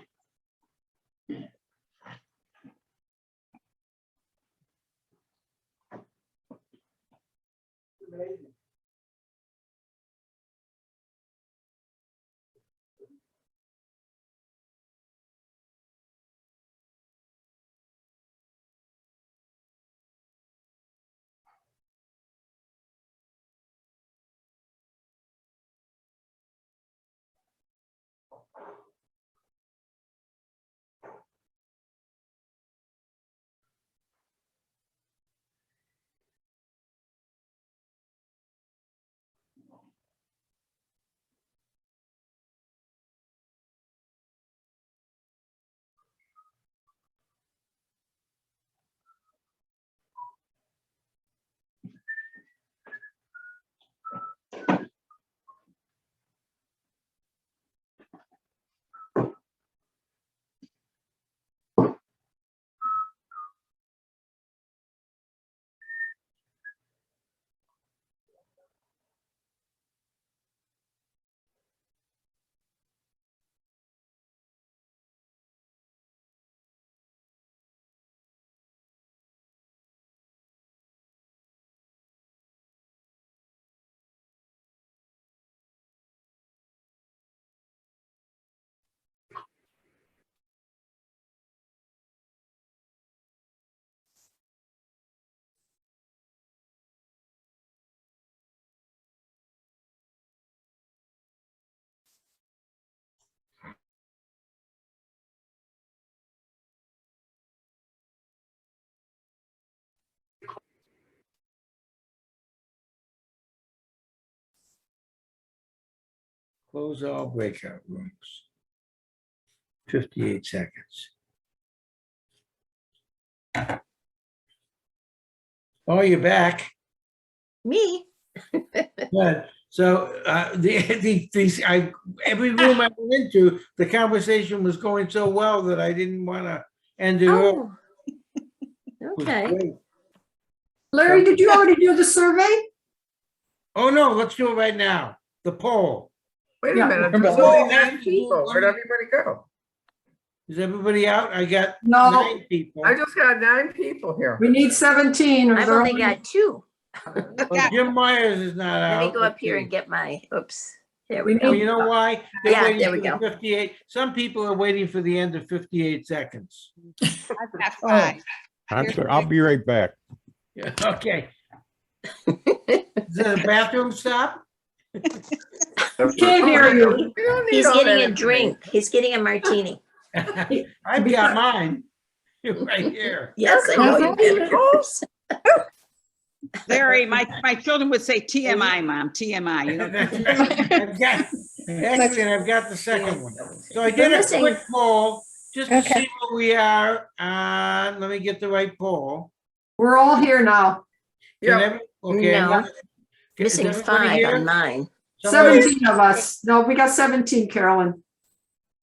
Close all breakout rooms. 58 seconds. Oh, you're back. Me? Good. So every room I went into, the conversation was going so well that I didn't want to end it all. Oh, okay. Larry, did you already do the survey? Oh, no, let's do it right now. The poll. Wait Yeah. a minute. Remember, There's only 9 people. Where'd everybody go? Is everybody out? I got No. 9 people. I just got 9 people here. We need 17. or I've they're only got 2. Well, Jim Myers is not out. Let me go up Let's here see. and get my, oops. There We we Oh, go. you know why? Yeah, waiting there we for the go. 58. Some people are waiting for the end of 58 seconds. I've got 5. I'll be right back. Yeah, okay. Is it a bathroom stop? Can't hear you. We don't need He's all getting that a drink. He's getting a martini. I've got mine right here. Yes, I know you did. Larry, my children would say TMI, Mom, TMI, you know. I've got the second one. So I did a quick poll, just to see where we are. Let me get the right poll. We're all here now. Okay. No. Is Missing everybody 5 here? on mine. 17 of us. No, we got 17, Carolyn.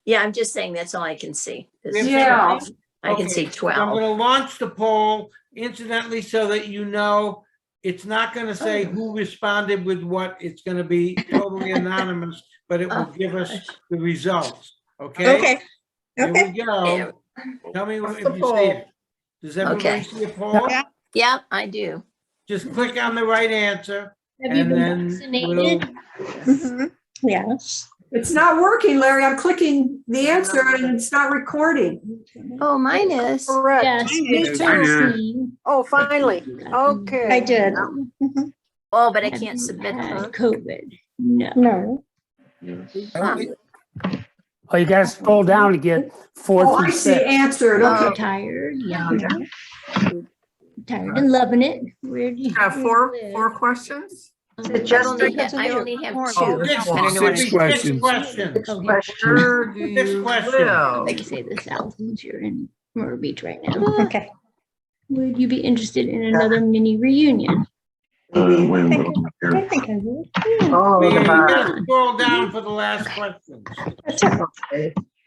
Yeah, I'm just saying that's all I can see. is- Yeah. I can see So I'm 12. going to launch the poll incidentally so that you know it's not going to say who responded with what. It's going to be totally anonymous, but it will give us the results. Okay? Okay. Here Okay. we go. Tell me if the you poll? see it. Does everybody Okay. see a poll? Yeah. Yeah, I do. Just click on the right answer. Have you And been then vaccinated? Mhm. Yes. It's not working, Larry. I'm clicking the answer and it's not recording. Oh, mine is. Correct. Yes. Me too. vaccine. Oh, finally. Okay. I did. Oh, but I Have can't you submit had them. COVID. No. No. Oh, you gotta scroll down to get 4 Oh, through I see 6. answered. Oh. Okay. Tired. Yeah. Tired and loving it. Where do you? Have where four you four live? questions? I only have More. 2. Six, I don't know what six it- questions. Okay. Where do Six you questions. live? Like I say, the South, since you're in Myrtle Beach right now. Okay. Would you be interested in another mini reunion? I think I would. Oh, You the gotta scroll down for the last questions.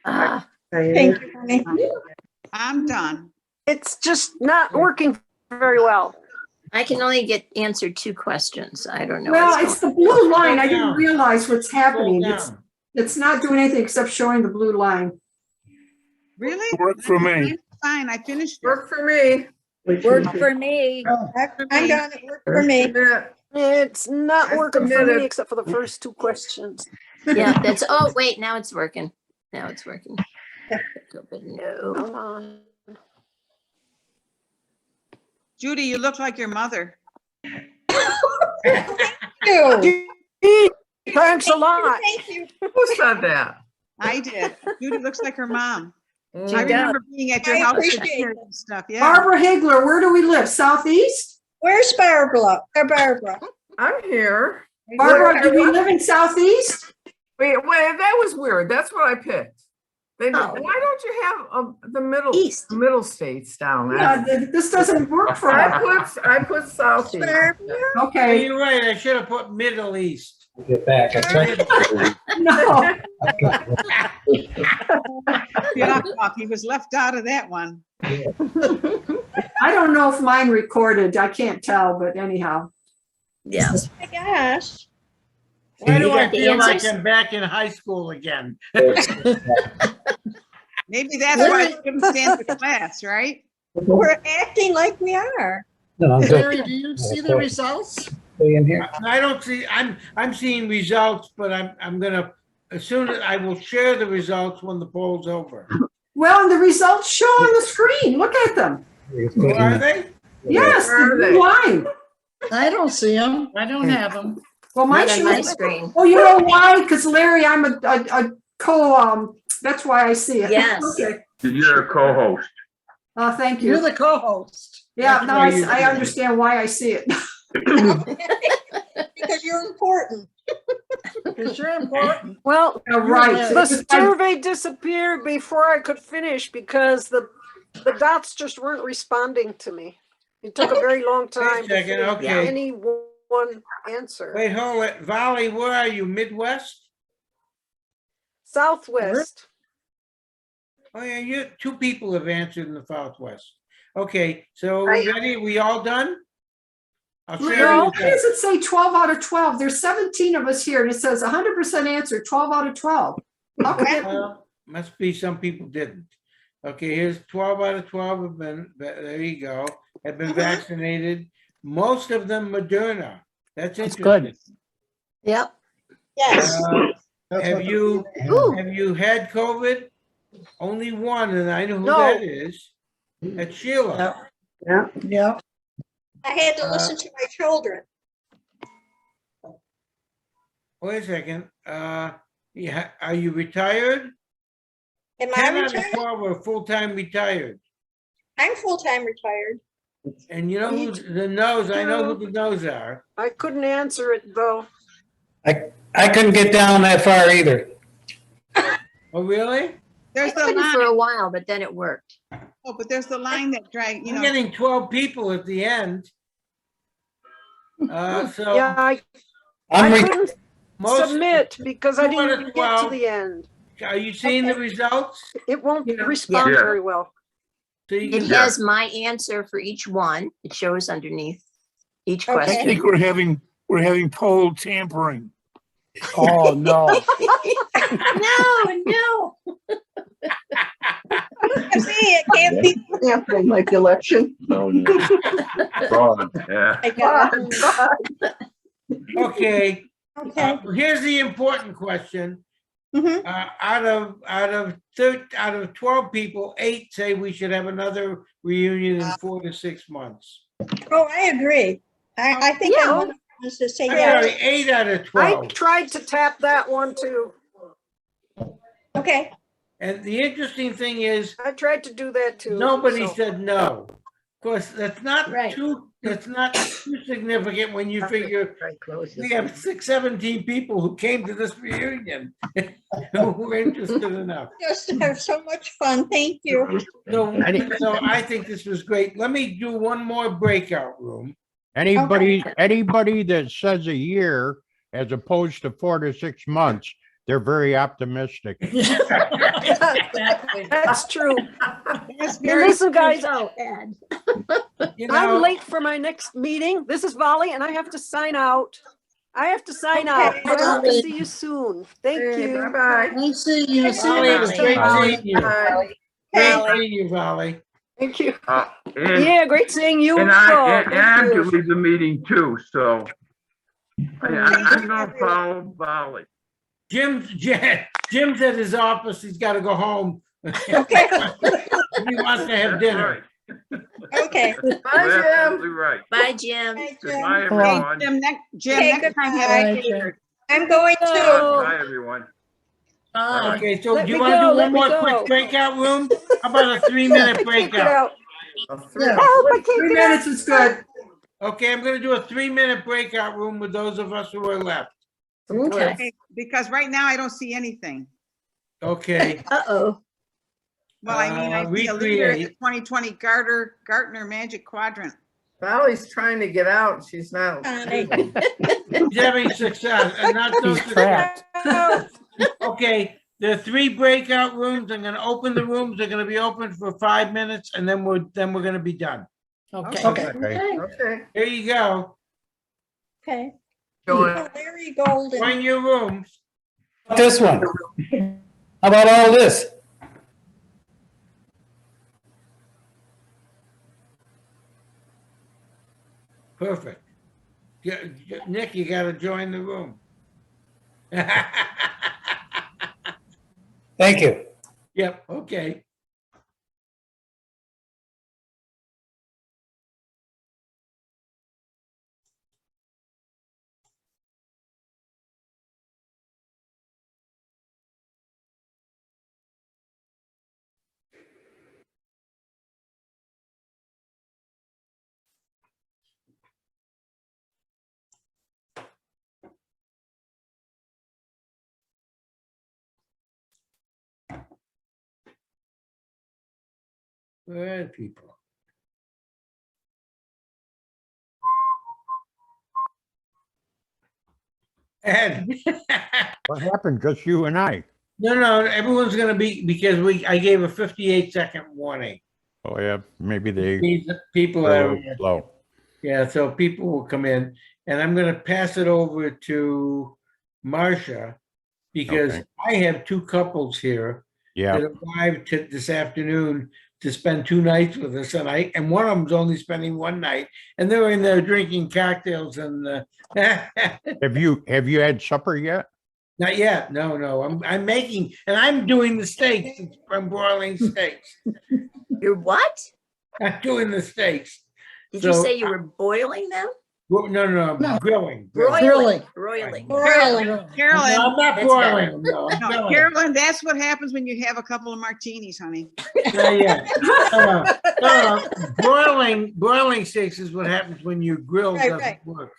Ah, Thank you, honey. I'm done. It's just not working very well. I can only get answered 2 questions. I don't know. Well, what's it's the blue line. I Scroll didn't down. realize what's Scroll happening. down. It's not doing anything except showing the blue line. Really? Worked for me. Fine, I finished it. Work for me. Worked for me. I'm done. It worked for me. It's not I working for submitted. me except for the first 2 questions. Yeah, that's, oh, wait, now it's working. Now it's working. No. Come on. Judy, you look like your mother. You. Thanks a lot. Thank you. Who said that? I did. Judy looks like her mom. She I does. remember being at your I house appreciate and stuff. Yeah. Barbara Hagler, where do we live? Southeast? Where's Barbara? Barbara. I'm here. Barbara, do we live in Southeast? Wait, that was weird. That's what I picked. Oh. Why don't you have the middle East. the middle states down Yeah, there? this doesn't work for us. I put southeast. Hey, Okay, you're right. I should have put Middle East. Get back. I checked. no. Yeah, he was left out of that one. I don't know if mine recorded. I can't tell, but anyhow. Yeah. Oh my gosh. Why do You I got the feel like answers? I'm back in high school again? Maybe that's why I couldn't stand the class, right? We're acting like we are. No, I'm Larry, good. do you see the results? Stay in here. I don't see, I'm seeing results, but I'm gonna, as soon as, I will share the results when the poll's over. Well, the results show on the screen. Look at them. Who are they? Yes, Where the are blue they? line. I don't see them. I don't have them. Well, mine Not on my shows. screen. Oh, you know why? Because Larry, I'm a that's why I see it. Yes. Okay. You're a co-host. Oh, thank You're you. the co-host. Yeah, That's no, why you see I it. understand why I see it. Because you're important. Because you're important. Well, Yeah, right. the survey disappeared before I could finish because the dots just weren't responding to me. It took a very long time to second, finish okay. any one answer. Wait, hold it. Valley, where are you? Midwest? Southwest. Oh, yeah, you, two people have answered in the Southwest. Okay, so are we ready? We all done? I'll share Larry, the why does it say 12 out of 12? There's 17 of us here and it says 100% answer, 12 out of 12. Okay. Must be some people didn't. Okay, here's 12 out of 12 have been, there you go, have been vaccinated. Most of them Moderna. That's That's interesting. good. Yep. Yes. Have you had COVID? Only one, and I know who No. that is. That's Sheila. Yeah. Yeah. I had to listen to my children. Wait a second. Yeah, are you retired? Am 10 I out of retired? 12 are full-time retired. I'm full-time retired. And you know who the nose, I know who the nose are. I couldn't answer it though. I couldn't get down that far either. Oh, really? There's I the couldn't for line. a while, but then it worked. Oh, but there's the line that drag, you I'm know. getting 12 people at the end. So Yeah, I I'm re- couldn't most, submit because I 2 out of didn't get to 12. the end. Are you seeing the results? It won't Yeah. respond Yeah. very well. So you It can, has my answer for each one. It shows underneath each Okay. I question. think we're having poll tampering. Oh, no. No. See, it can't be. Tampering like the election. Oh, no. Fraud, yeah. I got it. okay. Okay. Here's the important question. Mhm. Out of 12 people, 8 say we should have another reunion in 4 to 6 months. Oh, I agree. I think Yeah. I'm one of the ones to say I'm yes. sorry, 8 out of I 12. tried to tap that one too. Okay. And the interesting thing is, I tried to do that too. nobody so. said no. Of course, that's not Right. too significant when you figure we have 17 people who came to this reunion who were interested enough. Just have so much fun. Thank you. So I think this was great. Let me do one more breakout room. Anybody that says a year as opposed to 4 to 6 months, they're very optimistic. That's true. That's Hey, very listen, guys, You I'm know, late for my next meeting. This is Volley, and I have to sign out. I have to sign out. But I hope to see you soon. Thank you. Bye-bye. Nice seeing you. See Valley, you it's next great time. seeing you. Bye. Great seeing you, Valley. Thank you. And, Yeah, great seeing you. and all. I Thank have to you. leave the meeting too, so I'm gonna follow Volley. Jim's at his office. He's got to go home. Okay. He wants to have That's dinner. right. Okay. Bye, You're Jim. absolutely right. Bye, Jim. Goodbye, Hey, everyone. Jim, Okay, next time have Bye, a Jim. beard. I'm going to. Bye, everyone. Bye. Okay, so Let do you me want to go, do let one me more go. quick breakout room? How about a 3-minute Can't get breakout? out. Yeah. Oh, I can't 3 get out. minutes is good. Okay, I'm going to do a 3-minute breakout room with those of us who are left. Okay. Okay, because right now I don't see anything. Okay. Uh-oh. Well, I mean, I see a leader in the Recreate. 2020 Gartner Magic Quadrant. Valley's trying to get out. She's not. Honey. He's having success and not so He's trapped. Okay, there are 3 breakout rooms. I'm going to open the rooms. They're going to be open for 5 minutes, and then we're going to be done. Okay. Okay. Okay. Here you go. Okay. Join. Oh, Larry Golden. Find your rooms. This one. How about all this? Perfect. Nick, you got to join the room. Thank you. Yep. Okay. Where are people? Ed. What happened? Just you and I? No, everyone's gonna be, because I gave a 58-second warning. Oh, yeah, maybe they People were a are, little slow. yeah, so people will come in, and I'm gonna pass it over to Marcia, because Okay. I have two couples here Yeah. that arrived this afternoon to spend 2 nights with us, and one of them's only spending 1 night, and they're in there drinking cocktails and Have you had supper yet? not yet. No. I'm making, and I'm doing the steaks. I'm broiling steaks. You're what? I'm doing the steaks. Did you So, say you were boiling them? No, grilling. Broiling. Broiling. Carolyn, No, I'm not That's broiling better. them. No, I'm no, grilling. Carolyn, that's what happens when you have a couple of martinis, honey. Yeah. No. Broiling steaks is what happens when your grill Right, doesn't right. work.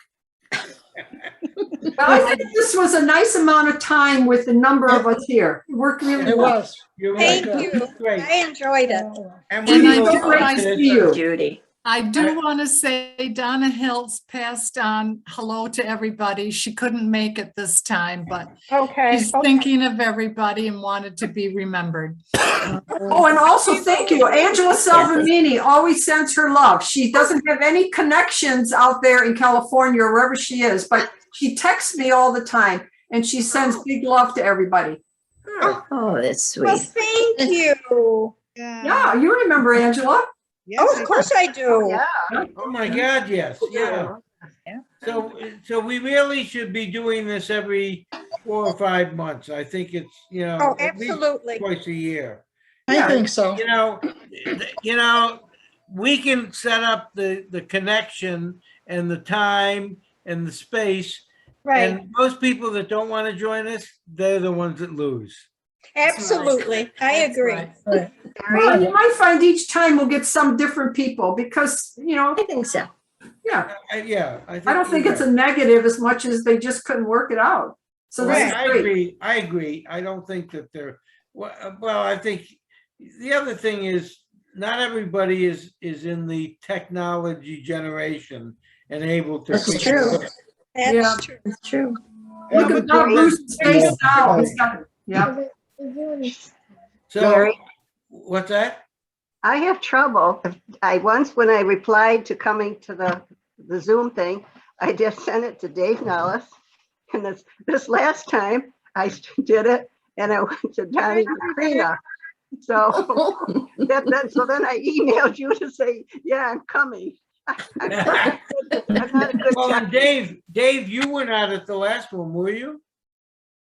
I think this was a nice amount of time with the number of us here. It worked really It well. was. You're Thank right. you. Great. I enjoyed it. And And we I will do post like it. See you. Judy. I do want to say Donna Hills passed on hello to everybody. She couldn't make it this time, but Okay. she's thinking of everybody and wanted to be remembered. Oh, and also thank you. Angela Salvamini always sends her love. She doesn't have any connections out there in California or wherever she is, but she texts me all the time and she sends big love to everybody. Oh, that's Well, sweet. thank you. Yeah, you remember Angela? Yes, Oh, of course I do. Yeah. Oh my God, yes, yeah. So we really should be doing this every 4 or 5 months. I think it's, Oh, at least absolutely. twice a year. I think so. We can set up the connection and the time and the space. Right. And most people that don't want to join us, they're the ones that lose. Absolutely. I agree. Right. Well, you might find each time we'll get some different people because, I think so. yeah, Yeah. I don't think it's a negative as much as they just couldn't work it out. So this is I great. agree. I don't think that they're, well, I think the other thing is not everybody is in the technology generation and able to. That's true. That's Yeah. true. It's true. Look at Doug Bruce's face now. He's got- Yeah. So, Mary? what's that? I have trouble. When I replied to coming to the Zoom thing, I just sent it to Dave Nellis. And this last time I did it and I went to Donnie Katrina. So so then I emailed you to say, yeah, I'm coming. I'm not a good Well, check. and Dave, you were not at the last one, were you?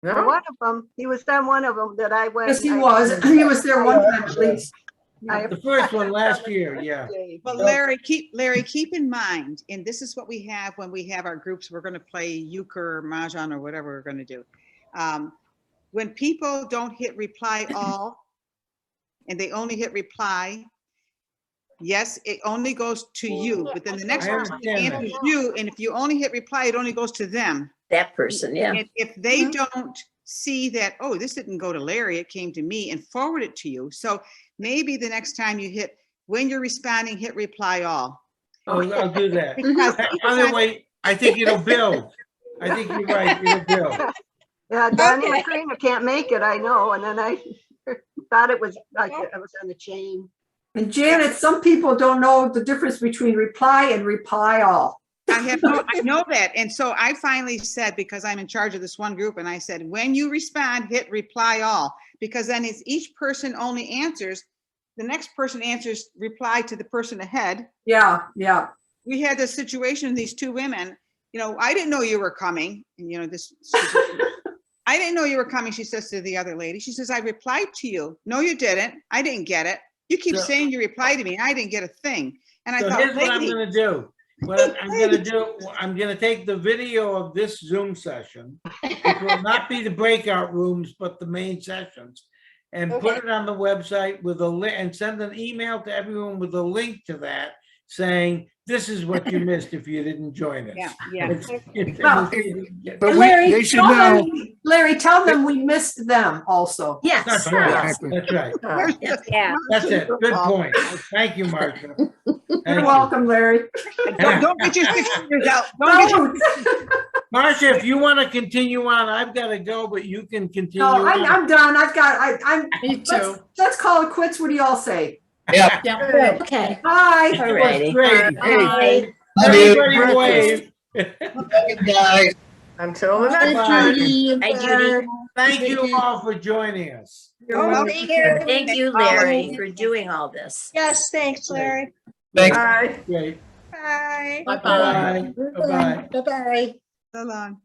No? One of them, he was on one of them that I went. Yes, he was. He was there one time at least. The first one last year, yeah. But Larry, keep in mind, and this is what we have when we have our groups, we're going to play euchre or mahjong or whatever we're going to do. When people don't hit reply all, and they only hit reply, yes, it only goes to you, but then the next I person understand that. answers you, and if you only hit reply, it only goes to them. That person, yeah. And if they don't see that, oh, this didn't go to Larry, it came to me, and forward it to you. So maybe the next time you hit, when you're responding, hit reply all. Oh, I'll do that. Because Other way, I think it'll build. I think you're right, it'll build. Yeah, Donnie Okay. Katrina can't make it, I know. And then I thought it was like I was on the chain. And Janet, some people don't know the difference between reply and reply all. I know that. And so I finally said, because I'm in charge of this one group, and I said, when you respond, hit reply all, because then it's each person only answers, the next person answers reply to the person ahead. Yeah, yeah. We had this situation, these two women, I didn't know you were coming. And this, I didn't know you were coming, she says to the other lady. She says, I replied to you. No, you didn't. I didn't get it. You keep saying you replied to me. I didn't get a thing. And I So thought, here's what I'm lady, gonna do. What I'm gonna do, I'm gonna take the video of this Zoom session, which will not be the breakout rooms, but the main sessions, and put it on the website with a link, and send an email to everyone with a link to that, saying, this is what you missed if you didn't join us. Yeah, yeah. Well, But And we, Larry, they should tell know. them, Larry, tell them we missed them also. Yes. That's right, Exactly. that's right. Yeah. That's it. Good point. Thank you, Marcia. You're Thank you. welcome, Larry. Don't get your 6 fingers out. Don't get your- Marcia, if you want to continue on, I've got to go, but you can continue No, on. I'm done. I'm, Me too. let's call it quits. What do y'all say? Yeah. Yeah. Okay. Bye. It was Alrighty. great. Hey, Love you. everybody wave. Guys. Until the next Bye. time. Judy and Hi, Judy. Barb. Thank you all for joining us. Oh, thank you. Thank you, Larry, for doing all this. Yes, thanks, Larry. Thanks. Bye. Great. Bye. Bye-bye. Bye. Bye-bye. Bye-bye. So long.